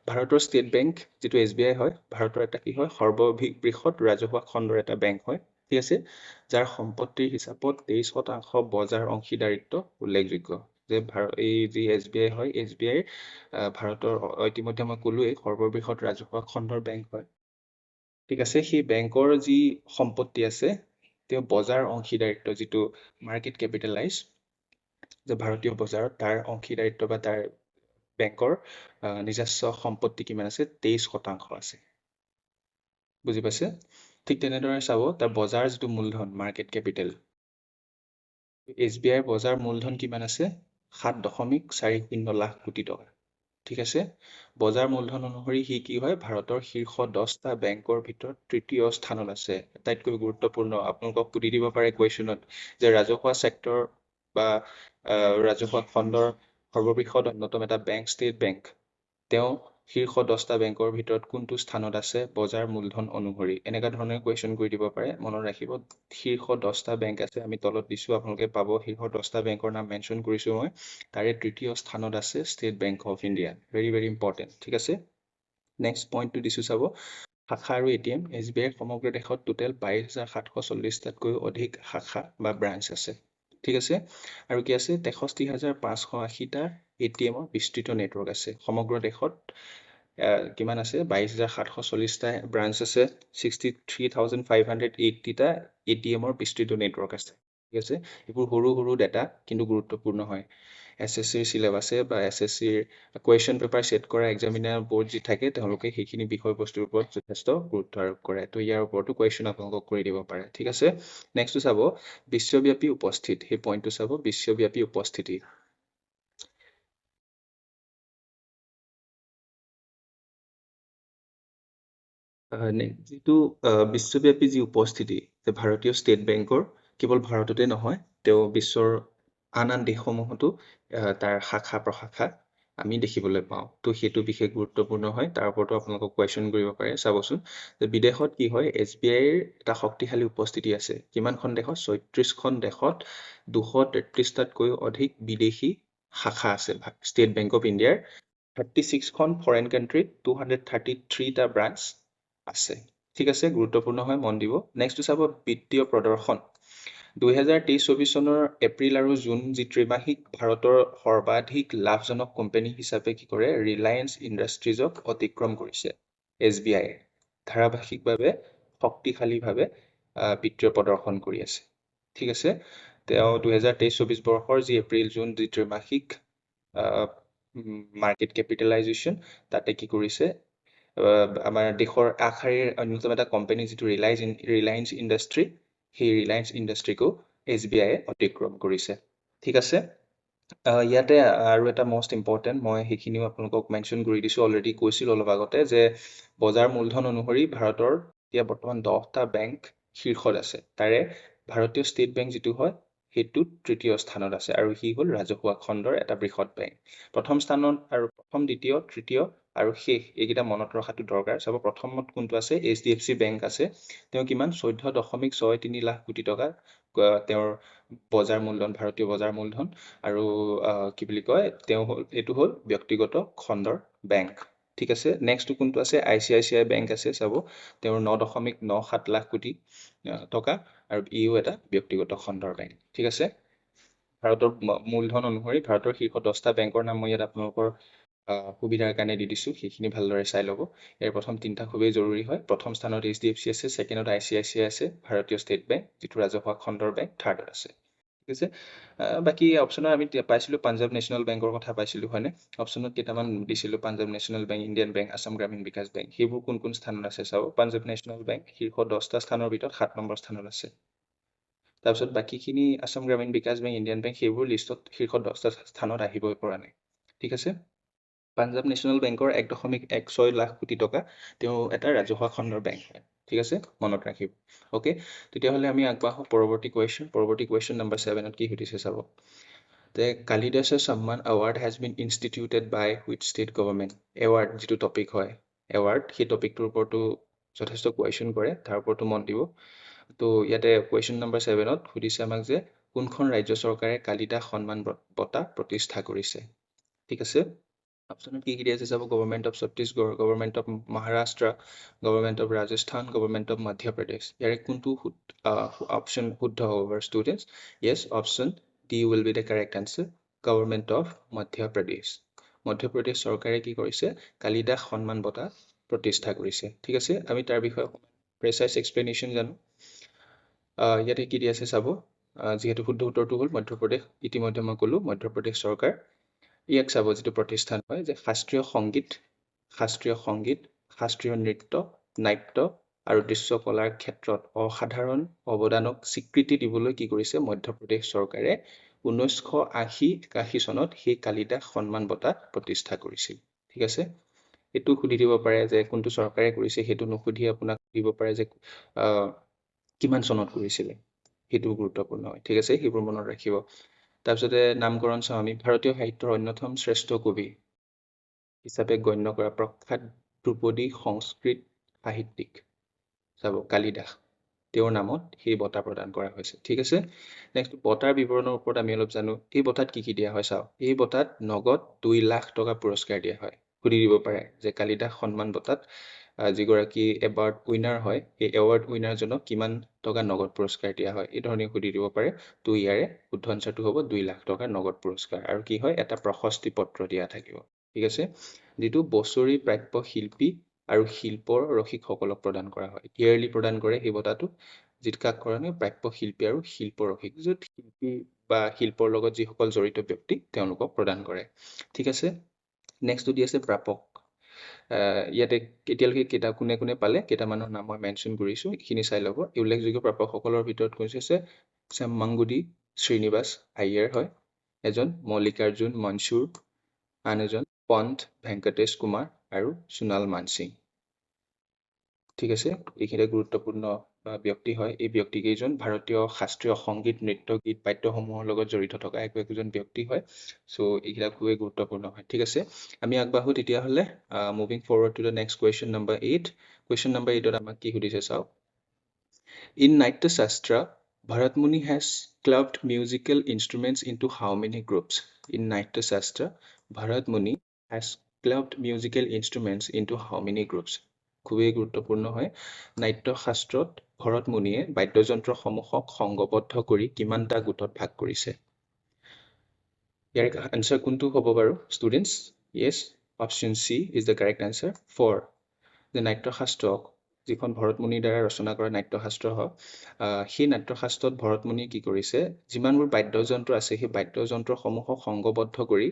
ভাৰতৰ ষ্টেট বেংক যিটো SBI হয় ভাৰতৰ এটা কি হয় সৰ্ববৃহৎ ৰাজহুৱা খণ্ডৰ এটা বেংক হয় ঠিক আছে যাৰ সম্পত্তিৰ হিচাপত 23% বজাৰ অংশীদাৰিত্ব উল্লেখযোগ্য যে এই যি SBI হয় SBI ভাৰতৰ ইতিমধ্যে মই ক'লোৱেই সৰ্ববৃহৎ ৰাজহুৱা খণ্ডৰ বেংক হয় ঠিক আছে সেই বেংকৰ যি সম্পত্তি আছে তেওঁ বজাৰ অংশীদাৰিত্ব যিটো মাৰ্কেট কেপিটেলাইজ যে ভাৰতীয় বজাৰত তাৰ অংশীদাৰিত্ব বা তাৰ বেংকৰ নিজস্ব সম্পত্তি কিমান আছে 23% আছে বুজি পাইছে ঠিক তেনেদৰে চাব তাৰ বজাৰ যিটো মূলধন মাৰ্কেট কেপিটেল SBIৰ বজাৰ মূলধন কিমান আছে 7.40 লাখ কোটি টকা ঠিক আছে বজাৰ মূলধন অনুসৰি সি কি হয় ভাৰতৰ শীৰ্ষ 10টা বেংকৰ ভিতৰত তৃতীয় স্থানত আছে আটাইতকৈ গুৰুত্বপূৰ্ণ আপোনালোকক সুধি দিব পাৰে কুৱেশ্যনত যে ৰাজহুৱা ছেক্টৰ বা ৰাজহুৱা খণ্ডৰ সৰ্ববৃহৎ অন্যতম এটা বেংক ষ্টেট বেংক তেওঁ শীৰ্ষ 10টা বেংকৰ ভিতৰত কোনটো স্থানত আছে বজাৰ মূলধন অনুসৰি এনেকুৱা ধৰণৰ কুৱেশ্যন কৰি দিব পাৰে মনত ৰাখিব শীৰ্ষ 10টা বেংক আছে আমি তলত দিছোঁ আপোনালোকে পাব শীৰ্ষ 10টা বেংকৰ নাম মেনশ্যন কৰিছোঁ মই তাৰে তৃতীয় স্থানত আছে state Bank of India very very important ঠিক আছে নেক্সট পইণ্টটো দিছোঁ চাব শাখা আৰু ATM SBIৰ সমগ্ৰ দেশত টোটেল 22,740টাতকৈও অধিক শাখা বা ব্ৰাঞ্চ আছে ঠিক আছে আৰু কি আছে 63,580টা ATMৰ বিস্তৃত নেটৱৰ্ক আছে সমগ্ৰ দেশত কিমান আছে 22,740টা ব্ৰাঞ্চ আছে 63,580টা ATMৰ বিস্তৃত নেটৱৰ্ক আছে ঠিক আছে এইবোৰ সৰু সৰু ডাটা কিন্তু গুৰুত্বপূৰ্ণ হয় SSCৰ চিলেবাছে বা SSCৰ কুৱেশ্যন পেপাৰ ছেট কৰা এক্সামিনাৰ বোৰ্ড যি থাকে তেওঁলোকে সেইখিনি বিষয়বস্তুৰ ওপৰত যথেষ্ট গুৰুত্ব আৰোপ কৰে তো ইয়াৰ ওপৰতো কুৱেশ্যন আপোনালোকক কৰি দিব পাৰে ঠিক আছে নেক্সটটো চাব বিশ্বব্যাপী উপস্থিত সেই পইণ্টটো চাব বিশ্বব্যাপী উপস্থিতি যিটো বিশ্বব্যাপী যি উপস্থিতি যে ভাৰতীয় ষ্টেট বেংকৰ কেৱল ভাৰততে নহয় তেওঁ বিশ্বৰ আন আন দেশসমূহতো তাৰ শাখা প্ৰশাখা আমি দেখিবলৈ পাওঁ তো সেইটো বিশেষ গুৰুত্বপূৰ্ণ হয় তাৰ ওপৰতো আপোনালোকক কুৱেশ্যন কৰিব পাৰে চাবচোন যে বিদেশত কি হয় SBIৰ এটা শক্তিশালী উপস্থিতি আছে কিমানখন দেশত 36খন দেশত 233টাতকৈও অধিক বিদেশী শাখা আছে ষ্টেট বেংক অফ ইণ্ডিয়াৰ 36খন ফৰেইন কাণ্ট্ৰিত 233টা ব্ৰাঞ্চ আছে ঠিক আছে গুৰুত্বপূৰ্ণ হয় মন দিব নেক্সটটো চাব বিত্তীয় প্ৰদৰ্শন 2023-24 চনৰ এপ্ৰিল আৰু জুন যি ত্ৰিমাসিক ভাৰতৰ সৰ্বাধিক লাভজনক কোম্পানী হিচাপে কি কৰে ৰিলায়েন্স ইণ্ডাষ্ট্ৰিজক অতিক্ৰম কৰিছে SBI ধাৰাবাহিকভাৱে শক্তিশালীভাৱে বিত্তীয় প্ৰদৰ্শন কৰি আছে ঠিক আছে তেওঁ 2023-24 বৰ্ষৰ যি এপ্ৰিল জুন যি ত্ৰিমাসিক মাৰ্কেট কেপিটেলাইজেশ্যন তাতে কি কৰিছে আমাৰ দেশৰ আগশাৰীৰ অন্যতম এটা কোম্পানী যিটো ৰিলায়েন্স ইণ্ডাষ্ট্ৰি সেই ৰিলায়েন্স ইণ্ডাষ্ট্ৰিকো SBIয়ে অতিক্ৰম কৰিছে ঠিক আছে ইয়াতে আৰু এটা মষ্ট ইম্পৰ্টেণ্ট মই সেইখিনিও আপোনালোকক মেনশ্যন কৰি দিছোঁ অলৰেডি কৈছিলোঁ অলপ আগতে যে বজাৰ মূলধন অনুসৰি ভাৰতৰ এতিয়া বৰ্তমান 10টা বেংক শীৰ্ষত আছে তাৰে ভাৰতীয় ষ্টেট বেংক যিটো হয় সেইটোত তৃতীয় স্থানত আছে আৰু সি হ'ল ৰাজহুৱা খণ্ডৰ এটা বৃহৎ বেংক প্ৰথম স্থানত আৰু প্ৰথম দ্বিতীয় তৃতীয় আৰু শেষ এইকেইটা মনত ৰখাটো দৰকাৰ চাব প্ৰথমত কোনটো আছে HDFC বেংক আছে তেওঁ কিমান 14.63 লাখ কোটি টকা তেওঁৰ বজাৰ মূলধন ভাৰতীয় বজাৰ মূলধন আৰু কি বুলি কয় তেওঁ হ'ল এইটো হ'ল ব্যক্তিগত খণ্ডৰ বেংক ঠিক আছে নেক্সটটো কোনটো আছে ICICI বেংক আছে চাব তেওঁৰ 9.97 লাখ কোটি টকা আৰু ইও এটা ব্যক্তিগত খণ্ডৰ বেংক ঠিক আছে ভাৰতৰ মূলধন অনুসৰি ভাৰতৰ শীৰ্ষ 10টা বেংকৰ নাম মই ইয়াত আপোনালোকৰ সুবিধাৰ কাৰণে দি দিছোঁ সেইখিনি ভালদৰে চাই ল'ব ইয়াৰ প্ৰথম তিনিটা খুবেই জৰুৰী হয় প্ৰথম স্থানত HDFC আছে ছেকেণ্ডত ICICI আছে ভাৰতীয় ষ্টেট বেংক যিটো ৰাজহুৱা খণ্ডৰ বেংক থাৰ্ডত আছে ঠিক আছে বাকী অপশ্যনত আমি পাইছিলোঁ পাঞ্জাৱ নেশ্যনেল বেংকৰ কথা পাইছিলোঁ হয়নে অপশ্যনত কেইটামান দিছিলোঁ Punjab National Bank Indian Bank Assam Gramin Vikash Bank সেইবোৰ কোন কোন স্থানত আছে চাব পাঞ্জাৱ নেশ্যনেল বেংক শীৰ্ষ 10টা স্থানৰ ভিতৰত 7 নম্বৰ স্থানত আছে তাৰপিছত বাকীখিনি Assam Gramin Vikash bank Indian bank সেইবোৰ লিষ্টত শীৰ্ষ 10টা স্থানত আহিবই পৰা নাই ঠিক আছে পাঞ্জাৱ নেশ্যনেল বেংকৰ 1.16 লাখ কোটি টকা তেওঁ এটা ৰাজহুৱা খণ্ডৰ বেংক হয় ঠিক আছে মনত ৰাখিব ওকে তেতিয়াহ'লে আমি আগবাঢ়ো পৰৱৰ্তী কুৱেশ্যন নম্বৰ 7ত কি সুধিছে চাব The Kalidasa Samman Award has been instituted by which state government? Award যিটো টপিক হয় award সেই টপিকটোৰ ওপৰতো যথেষ্ট কুৱেশ্যন কৰে তাৰ ওপৰতো মন দিব তো ইয়াতে কুৱেশ্যন নম্বৰ 7ত সুধিছে আমাক যে কোনখন ৰাজ্য চৰকাৰে কালিদাস সন্মান বঁটা প্ৰতিষ্ঠা কৰিছে ঠিক আছে অপশ্যনত কি দিয়া আছে চাব government of Chhattisgarh government of Maharashtra government of Rajasthan government of Madhya Pradesh ইয়াৰে কোনটো অপশ্যন শুদ্ধ হ'ব বাৰু students yes option D will be the correct answer government of Madhya Pradesh চৰকাৰে কি কৰিছে কালিদাস সন্মান বঁটা প্ৰতিষ্ঠা কৰিছে ঠিক আছে আমি তাৰ বিষয়ে প্ৰেচাইজ এক্সপ্লেনেশ্যন জানো ইয়াতে কি দিয়া আছে চাব যেহেতু শুদ্ধ উত্তৰটো হ'ল মধ্য প্ৰদেশ ইতিমধ্যে মই ক'লো মধ্য প্ৰদেশ চৰকাৰ ইয়াক চাব যিটো প্ৰতিষ্ঠান হয় যে শাস্ত্ৰীয় সংগীত শাস্ত্ৰীয় নৃত্য নাট্য আৰু দৃশ্যকলাৰ ক্ষেত্ৰত অসাধাৰণ অৱদানক স্বীকৃতি দিবলৈ কি কৰিছে মধ্য প্ৰদেশ চৰকাৰে 1981 চনত সেই কালিদাস সন্মান বঁটা প্ৰতিষ্ঠা কৰিছিল ঠিক আছে এইটো সুধি দিব পাৰে যে কোনটো চৰকাৰে কৰিছে সেইটো নুসুধি আপোনাক দিব পাৰে যে কিমান চনত কৰিছিলে সেইটো গুৰুত্বপূৰ্ণ হয় ঠিক আছে সেইবোৰ মনত ৰাখিব তাৰপিছতে নামকৰণ চাওঁ আমি ভাৰতীয় সাহিত্যৰ অন্যতম শ্ৰেষ্ঠ কবি হিচাপে গণ্য কৰা প্ৰখ্যাত ধ্ৰুপদী সংস্কৃত সাহিত্যিক চাব কালিদাস তেওঁৰ নামত সেই বঁটা প্ৰদান কৰা হৈছে ঠিক আছে নেক্সট বঁটাৰ বিৱৰণৰ ওপৰত আমি অলপ জানো এই বঁটাত কি দিয়া হয় চাওঁ এই বঁটাত নগদ 2 লাখ টকা পুৰস্কাৰ দিয়া হয় সুধি দিব পাৰে যে কালিদাস সন্মান বঁটাত যিগৰাকী এৱাৰ্ড উইনাৰ হয় এই এৱাৰ্ড উইনাৰজনক কিমান টকা নগদ পুৰস্কাৰ দিয়া হয় এই ধৰণে সুধি দিব পাৰে তো ইয়াৰে শুদ্ধ আনচাৰটো হ'ব 2 লাখ টকাৰ নগদ পুৰস্কাৰ আৰু কি হয় এটা প্ৰশস্তি পত্ৰ দিয়া থাকিব ঠিক আছে যিটো বছৰি প্ৰাপ্য শিল্পী আৰু শিল্পৰ ৰসিকসকলক প্ৰদান কৰা হয় ইয়াৰলি প্ৰদান কৰে সেই বঁটাটো যিটো কাক কাৰণে প্ৰাপ্য শিল্পী আৰু শিল্প ৰসিক য'ত শিল্পী বা শিল্পৰ লগত যিসকল জড়িত ব্যক্তি তেওঁলোকক প্ৰদান কৰে ঠিক আছে নেক্সট দি আছে প্ৰাপক ইয়াতে কেতিয়ালৈকে কোনে কোনে পালে কেইটামানৰ নাম মই মেনশ্যন কৰিছোঁ এইখিনি চাই ল'ব উল্লেখযোগ্য প্ৰাপকসকলৰ ভিতৰত কৈছে শ্যামাংগুডি শ্ৰীনিবাস আয়াৰ হয় এজন মল্লিকাৰ্জুন মনসুৰ আন এজন পন্থ ভেংকটেশ কুমাৰ আৰু সোণাল মানসিং ঠিক আছে এইখিনি গুৰুত্বপূৰ্ণ ব্যক্তি হয় এই ব্যক্তিকেইজন ভাৰতীয় শাস্ত্ৰীয় সংগীত নৃত্য গীত বাদ্যসমূহৰ লগত জড়িত থকা একজন ব্যক্তি হয় সো এইবিলাক খুবেই গুৰুত্বপূৰ্ণ হয় ঠিক আছে আমি আগবাঢ়ো তেতিয়াহ'লে moving forward to the next question number 8 question number 8ত আমাক কি সুধিছে চাওক ইন নাট্য শাস্ত্ৰ Bharatmuni has clubbed musical instruments into how many groups? In Naitya Shastra, Bharatmuni has clubbed musical instruments into how many groups? খুবেই গুৰুত্বপূৰ্ণ হয় নাট্য শাস্ত্ৰত ভৰতমুনিয়ে বাদ্যযন্ত্ৰসমূহক সংগবদ্ধ কৰি কিমানটা গোটত ভাগ কৰিছে ইয়াৰ আনসাৰ কোনটো হ'ব বাৰু students yes option C is the correct answer 4 যে নাট্যশাস্ত্ৰক যিখন ভৰতমুনিৰ দ্বাৰা ৰচনা কৰা নাট্যশাস্ত্ৰ হওক সেই নাট্যশাস্ত্ৰত ভৰতমুনিয়ে কি কৰিছে যিমানবোৰ বাদ্যযন্ত্ৰ আছে সেই বাদ্যযন্ত্ৰসমূহক সংগবদ্ধ কৰি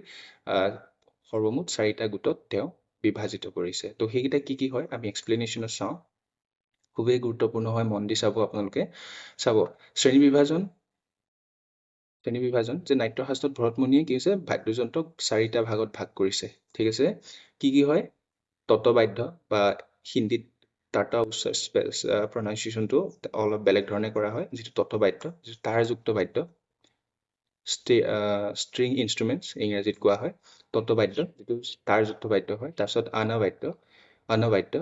সৰ্বমুঠ 4টা গোটত তেওঁ বিভাজিত কৰিছে তো সেইকেইটা কি হয় আমি এক্সপ্লেনেশ্যনত চাওঁ খুবেই গুৰুত্বপূৰ্ণ হয় মন দি চাব আপোনালোকে চাব শ্ৰেণী বিভাজন যে নাট্যশাস্ত্ৰত ভৰতমুনিয়ে কি হৈছে বাদ্যযন্ত্ৰক 4টা ভাগত ভাগ কৰিছে ঠিক আছে কি হয় তত্ত্ববাদ্য বা হিন্দীত টাটা প্ৰনাউন্সিয়েশ্যনটো অলপ বেলেগ ধৰণে কৰা হয় যিটো তত্ত্ববাদ্য যিটো তাৰযুক্ত বাদ্য ষ্ট্ৰিং ইনষ্ট্ৰুমেণ্টছ ইংৰাজীত কোৱা হয় তত্ত্ববাদ্য যিটো তাৰযুক্ত বাদ্য হয় তাৰপিছত অনবাদ্য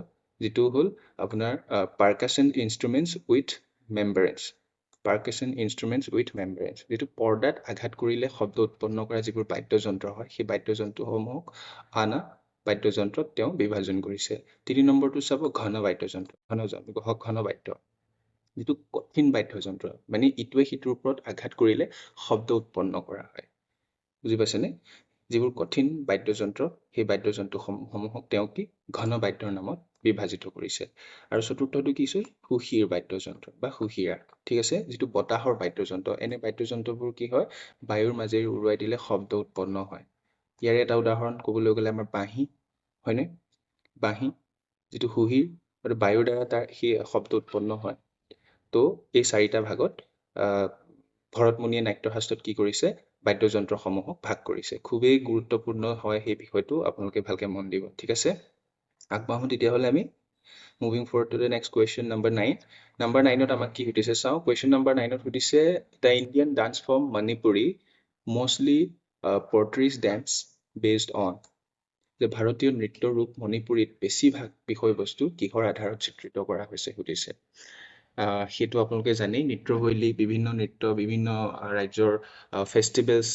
যিটো হ'ল আপোনাৰ পাৰ্কাছন ইনষ্ট্ৰুমেণ্টছ উইথ মেম্বাৰেঞ্চ যিটো পৰ্দাত আঘাত কৰিলে শব্দ উৎপন্ন কৰা যিবোৰ বাদ্যযন্ত্ৰ হয় সেই বাদ্যযন্ত্ৰসমূহক বাদ্যযন্ত্ৰত তেওঁ বিভাজন কৰিছে 3 নম্বৰটো চাব ঘন বাদ্য যিটো কঠিন বাদ্যযন্ত্ৰ মানে ইটোৱে সিটোৰ ওপৰত আঘাত কৰিলে শব্দ উৎপন্ন কৰা হয় বুজি পাইছেনে যিবোৰ কঠিন বাদ্যযন্ত্ৰ সেই বাদ্যযন্ত্ৰসমূহক তেওঁ কি ঘন বাদ্যৰ নামত বিভাজিত কৰিছে আৰু চতুৰ্থটো কি হৈছে সুশীৰ বাদ্যযন্ত্ৰ বা সুশীৰা ঠিক আছে যিটো বতাহৰ বাদ্যযন্ত্ৰ এনে বাদ্যযন্ত্ৰবোৰ কি হয় বায়ুৰ মাজেৰে উৰুৱাই দিলে শব্দ উৎপন্ন হয় ইয়াৰে এটা উদাহৰণ ক'বলৈ গ'লে আমাৰ বাঁহী হয়নে বাঁহী যিটো সুশীৰ আৰু বায়ুৰ দ্বাৰা তাৰ সেই শব্দ উৎপন্ন হয় তো এই 4টা ভাগত ভৰতমুনিয়ে নাট্যশাস্ত্ৰত কি কৰিছে বাদ্যযন্ত্ৰসমূহক ভাগ কৰিছে খুবেই গুৰুত্বপূৰ্ণ হয় সেই বিষয়টো আপোনালোকে ভালকে মন দিব ঠিক আছে আগবাঢ়ো তেতিয়াহ'লে আমি moving forward to the next question number 9 number 9ত আমাক কি সুধিছে চাওঁ কুৱেশ্যন নম্বৰ 9ত সুধিছে the Indian dance form Manipuri mostly portrays dance based on যে ভাৰতীয় নৃত্য ৰূপ মণিপুৰীত বেছিভাগ বিষয়বস্তু কিহৰ আধাৰত চিত্ৰিত কৰা হৈছে সুধিছে। সেইটো আপোনালোকে জানেই, নৃত্যশৈলী, বিভিন্ন নৃত্য, বিভিন্ন ৰাজ্যৰ ফেষ্টিভেলছ,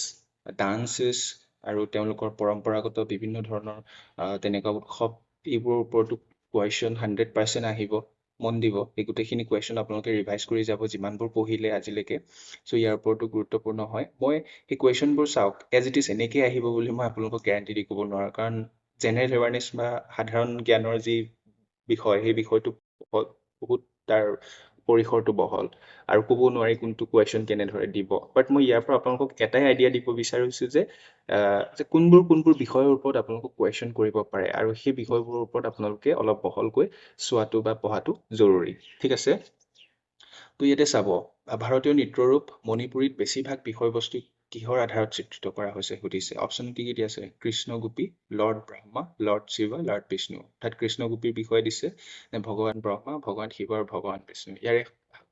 ডান্সেছ আৰু তেওঁলোকৰ পৰম্পৰাগত বিভিন্ন ধৰণৰ তেনেকুৱা উৎসৱ, এইবোৰৰ ওপৰতো কুৱেশ্যন 100% আহিব। মন দিব, এই গোটেইখিনি কুৱেশ্যন আপোনালোকে ৰিভাইজ কৰি যাব যিমানবোৰ পঢ়িলে আজিলৈকে। চ' ইয়াৰ ওপৰতো গুৰুত্বপূৰ্ণ হয়। মই সেই কুৱেশ্যনবোৰ চাওক, এজ ইট ইজ এনেকেই আহিব বুলি মই আপোনালোকক গেৰাণ্টি দি ক'ব নোৱাৰোঁ, কাৰণ জেনেৰেল এৱাৰনেছ বা সাধাৰণ জ্ঞানৰ যি বিষয়, সেই বিষয়টো বহুত তাৰ পৰিসৰটো বহল আৰু ক'ব নোৱাৰি কোনটো কুৱেশ্যন কেনেদৰে দিব। বাট মই ইয়াৰ পৰা আপোনালোকক এটাই আইডিয়া দিব বিচাৰিছোঁ যে কোনবোৰ বিষয়ৰ ওপৰত আপোনালোকক কুৱেশ্যন কৰিব পাৰে আৰু সেই বিষয়বোৰৰ ওপৰত আপোনালোকে অলপ বহলকৈ চোৱাটো বা পঢ়াটো জৰুৰী। ঠিক আছে? তো ইয়াতে চাব, ভাৰতীয় নৃত্যৰূপ মণিপুৰীত বেছিভাগ বিষয়বস্তু কিহৰ আধাৰত চিত্ৰিত কৰা হৈছে সুধিছে। অপশ্যন কি দিয়া আছে? Krishna Gopi, lord Brahma, lord Shiva, lord Vishnu. অৰ্থাৎ কৃষ্ণ গোপীৰ বিষয়ে দিছে নে ভগৱান ব্ৰহ্মা, ভগৱান শিৱ আৰু ভগৱান বিষ্ণু। ইয়াৰে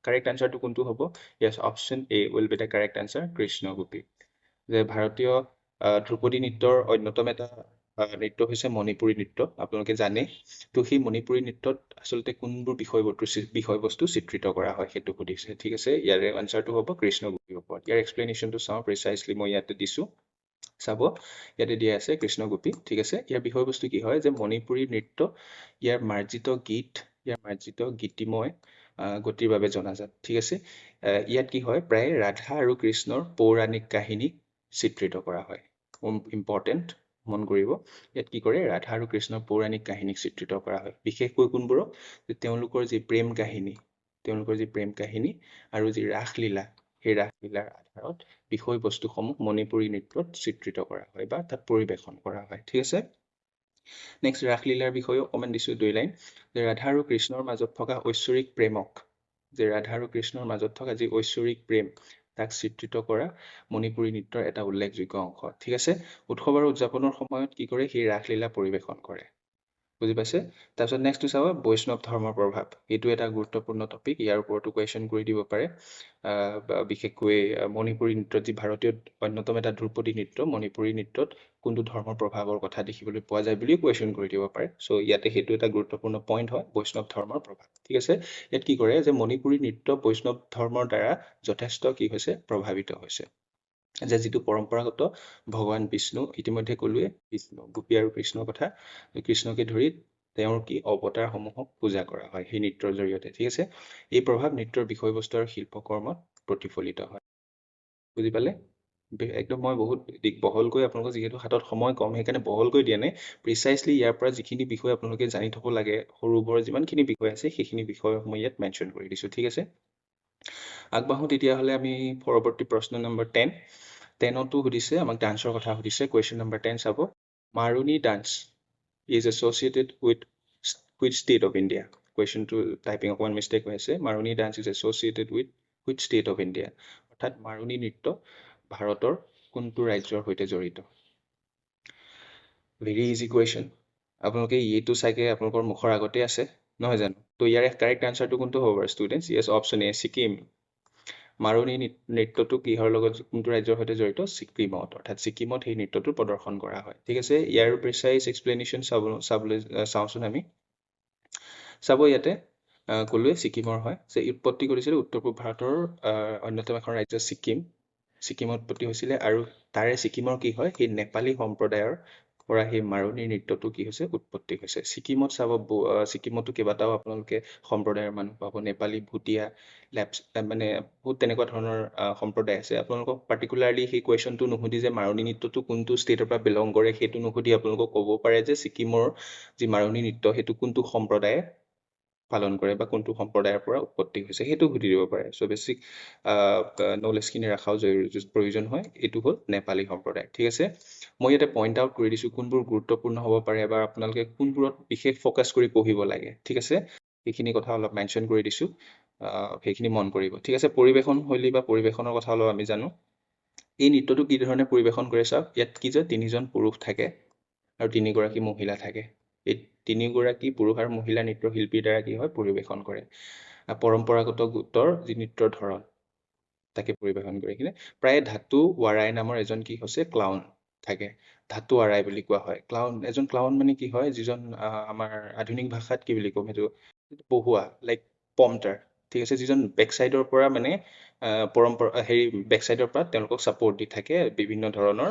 কাৰেক্ট আনচাৰটো কোনটো হ'ব? Yes, option A will be the correct answer, Krishna Gopi. যে ভাৰতীয় ধ্ৰুপদী নৃত্যৰ অন্যতম এটা নৃত্য হৈছে মণিপুৰী নৃত্য, আপোনালোকে জানে। তো সেই মণিপুৰী নৃত্যত আচলতে কোনবোৰ বিষয়বস্তু চিত্ৰিত কৰা হয় সেইটো সুধিছে। ঠিক আছে, ইয়াৰে আনচাৰটো হ'ব কৃষ্ণ গোপীৰ ওপৰত। ইয়াৰ এক্সপ্লেনেশ্যনটো চাওঁ, প্ৰিচাইজলি মই ইয়াতে দিছোঁ। চাব, ইয়াতে দিয়া আছে কৃষ্ণ গোপী। ঠিক আছে, ইয়াৰ বিষয়বস্তু কি হয় যে মণিপুৰী নৃত্য ইয়াৰ মাৰ্জিত গীত, ইয়াৰ মাৰ্জিত গীতিময় গতিৰ বাবে জনাজাত। ঠিক আছে, ইয়াত কি হয়, প্ৰায় ৰাধা আৰু কৃষ্ণৰ পৌৰাণিক কাহিনী চিত্ৰিত কৰা হয়। ইম্পৰ্টেণ্ট, মন কৰিব। ইয়াত কি কৰে, ৰাধা আৰু কৃষ্ণৰ পৌৰাণিক কাহিনীক চিত্ৰিত কৰা হয়। বিশেষকৈ কোনবোৰক? যে তেওঁলোকৰ যি প্ৰেম কাহিনী আৰু যি ৰাসলীলা, সেই ৰাসলীলাৰ আধাৰত বিষয়বস্তুসমূহ মণিপুৰী নৃত্যত চিত্ৰিত কৰা হয় বা তাত পৰিৱেশন কৰা হয়। ঠিক আছে, নেক্সট ৰাসলীলাৰ বিষয়েও অকণমান দিছোঁ 2 লাইন। যে ৰাধা আৰু কৃষ্ণৰ মাজত থকা ঐশ্বৰিক প্ৰেমক, যে ৰাধা আৰু কৃষ্ণৰ মাজত থকা যি ঐশ্বৰিক প্ৰেম, তাক চিত্ৰিত কৰা মণিপুৰী নৃত্যৰ এটা উল্লেখযোগ্য অংশ। ঠিক আছে, উৎসৱ আৰু উদযাপনৰ সময়ত কি কৰে, সেই ৰাসলীলা পৰিৱেশন কৰে। বুজি পাইছে? তাৰপিছত নেক্সটটো চাব, বৈষ্ণৱ ধৰ্মৰ প্ৰভাৱ। এইটো এটা গুৰুত্বপূৰ্ণ টপিক, ইয়াৰ ওপৰতো কুৱেশ্যন কৰি দিব পাৰে। বিশেষকৈ মণিপুৰী নৃত্যত, যি ভাৰতীয় অন্যতম এটা ধ্ৰুপদী নৃত্য, মণিপুৰী নৃত্যত কোনটো ধৰ্মৰ প্ৰভাৱৰ কথা দেখিবলৈ পোৱা যায় বুলিও কুৱেশ্যন কৰি দিব পাৰে। চ' ইয়াতে সেইটো এটা গুৰুত্বপূৰ্ণ পইণ্ট হয়, বৈষ্ণৱ ধৰ্মৰ প্ৰভাৱ। ঠিক আছে, ইয়াত কি কৰে, যে মণিপুৰী নৃত্য বৈষ্ণৱ ধৰ্মৰ দ্বাৰা যথেষ্ট কি হৈছে, প্ৰভাৱিত হৈছে। যে যিটো পৰম্পৰাগত ভগৱান বিষ্ণু, ইতিমধ্যে ক'লোৱে বিষ্ণু, গোপী আৰু কৃষ্ণৰ কথা, কৃষ্ণকে ধৰি তেওঁৰ কি অৱতাৰসমূহক পূজা কৰা হয় সেই নৃত্যৰ জৰিয়তে। ঠিক আছে, এই প্ৰভাৱ নৃত্যৰ বিষয়বস্তু আৰু শিল্পকৰ্মত প্ৰতিফলিত হয়। বুজি পালে? একদম মই বহুত বহলকৈ, আপোনালোকৰ যিহেতু হাতত সময় কম, সেইকাৰণে বহলকৈ দিয়া নাই। প্ৰিচাইজলি ইয়াৰ পৰা যিখিনি বিষয় আপোনালোকে জানি থ'ব লাগে, সৰু বৰ যিমানখিনি বিষয় আছে, সেইখিনি বিষয় মই ইয়াত মেনশ্যন কৰি দিছোঁ। ঠিক আছে, আগবাঢ়োঁ তেতিয়াহ'লে আমি পৰৱৰ্তী প্ৰশ্ন নম্বৰ 10। 10তো সুধিছে আমাক ডান্সৰ কথা সুধিছে। কুৱেশ্যন নম্বৰ 10 চাব, Maruni dance is associated with which state of India. কুৱেশ্যনটো টাইপিং অকণমান মিষ্টেক হৈ আছে। Maruni dance is associated with which state of India. অৰ্থাৎ মাৰুনি নৃত্য ভাৰতৰ কোনটো ৰাজ্যৰ সৈতে জড়িত? Very easy question. আপোনালোকে এইটো চাগে আপোনালোকৰ মুখৰ আগতে আছে, নহয় জানো? তো ইয়াৰে কাৰেক্ট আনচাৰটো কোনটো হ'ব বাৰু students? Yes, option A, Sikkim. Maruni নৃত্যটো কিহৰ লগত, কোনটো ৰাজ্যৰ সৈতে জড়িত? ছিকিমত। অৰ্থাৎ ছিকিমত সেই নৃত্যটো প্ৰদৰ্শন কৰা হয়। ঠিক আছে, ইয়াৰ প্ৰিচাইজ এক্সপ্লেনেশ্যন চাওঁচোন আমি। চাব, ইয়াতে ক'লোৱে ছিকিমৰ হয়, যে উৎপত্তি কৰিছিলে উত্তৰ পূব ভাৰতৰ অন্যতম এখন ৰাজ্য ছিকিম। ছিকিমত উৎপত্তি হৈছিলে আৰু তাৰে ছিকিমৰ কি হয়, সেই নেপালী সম্প্ৰদায়ৰ পৰা সেই মাৰুনি নৃত্যটো কি হৈছে, উৎপত্তি হৈছে। ছিকিমত চাব, ছিকিমতো কেইবাটাও আপোনালোকে সম্প্ৰদায়ৰ মানুহ পাব, নেপালী, ভুটীয়া, মানে বহুত তেনেকুৱা ধৰণৰ সম্প্ৰদায় আছে। আপোনালোকক পাৰ্টিকুলাৰলি সেই কুৱেশ্যনটো নুসুধি যে মাৰুনি নৃত্যটো কোনটো ষ্টেটৰ পৰা বিলং কৰে, সেইটো নুসুধি আপোনালোকক ক'ব পাৰে যে ছিকিমৰ যি মাৰুনি নৃত্য, সেইটো কোনটো সম্প্ৰদায়ে পালন কৰে বা কোনটো সম্প্ৰদায়ৰ পৰা উৎপত্তি হৈছে, সেইটো সুধি দিব পাৰে। চ' বেছিক নলেজখিনি ৰখাও প্ৰয়োজন হয়। এইটো হ'ল নেপালী সম্প্ৰদায়। ঠিক আছে, মই ইয়াতে পইণ্ট আউট কৰি দিছোঁ কোনবোৰ গুৰুত্বপূৰ্ণ হ'ব পাৰে বা আপোনালোকে কোনবোৰত বিশেষ ফ'কাছ কৰি পঢ়িব লাগে। ঠিক আছে, সেইখিনি কথা অলপ মেনশ্যন কৰি দিছোঁ, সেইখিনি মন কৰিব। ঠিক আছে, পৰিৱেশন শৈলী বা পৰিৱেশনৰ কথা অলপ আমি জানো। এই নৃত্যটো কি ধৰণে পৰিৱেশন কৰে চাওক, ইয়াত কি যে 3জন পুৰুষ থাকে আৰু 3গৰাকী মহিলা থাকে। এই 3গৰাকী পুৰুষ আৰু মহিলা নৃত্যশিল্পীৰ দ্বাৰা কি হয়, পৰিৱেশন কৰে। পৰম্পৰাগত গোটৰ যি নৃত্যৰ ধৰণ, তাকে পৰিৱেশন কৰে। কিন্তু প্ৰায় ধাতু ৱাৰাই নামৰ এজন কি হৈছে ক্লাউন থাকে, ধাতু ৱাৰাই বুলি কোৱা হয়। এজন ক্লাউন মানে কি হয়, যিজন আমাৰ আধুনিক ভাষাত কি বুলি ক'ম, সেইটো পঢ়ুৱা, লাইক পম্পটাৰ, ঠিক আছে, যিজন বেকচাইডৰ পৰা মানে বেকচাইডৰ পৰা তেওঁলোকক ছাপোৰ্ট দি থাকে বিভিন্ন ধৰণৰ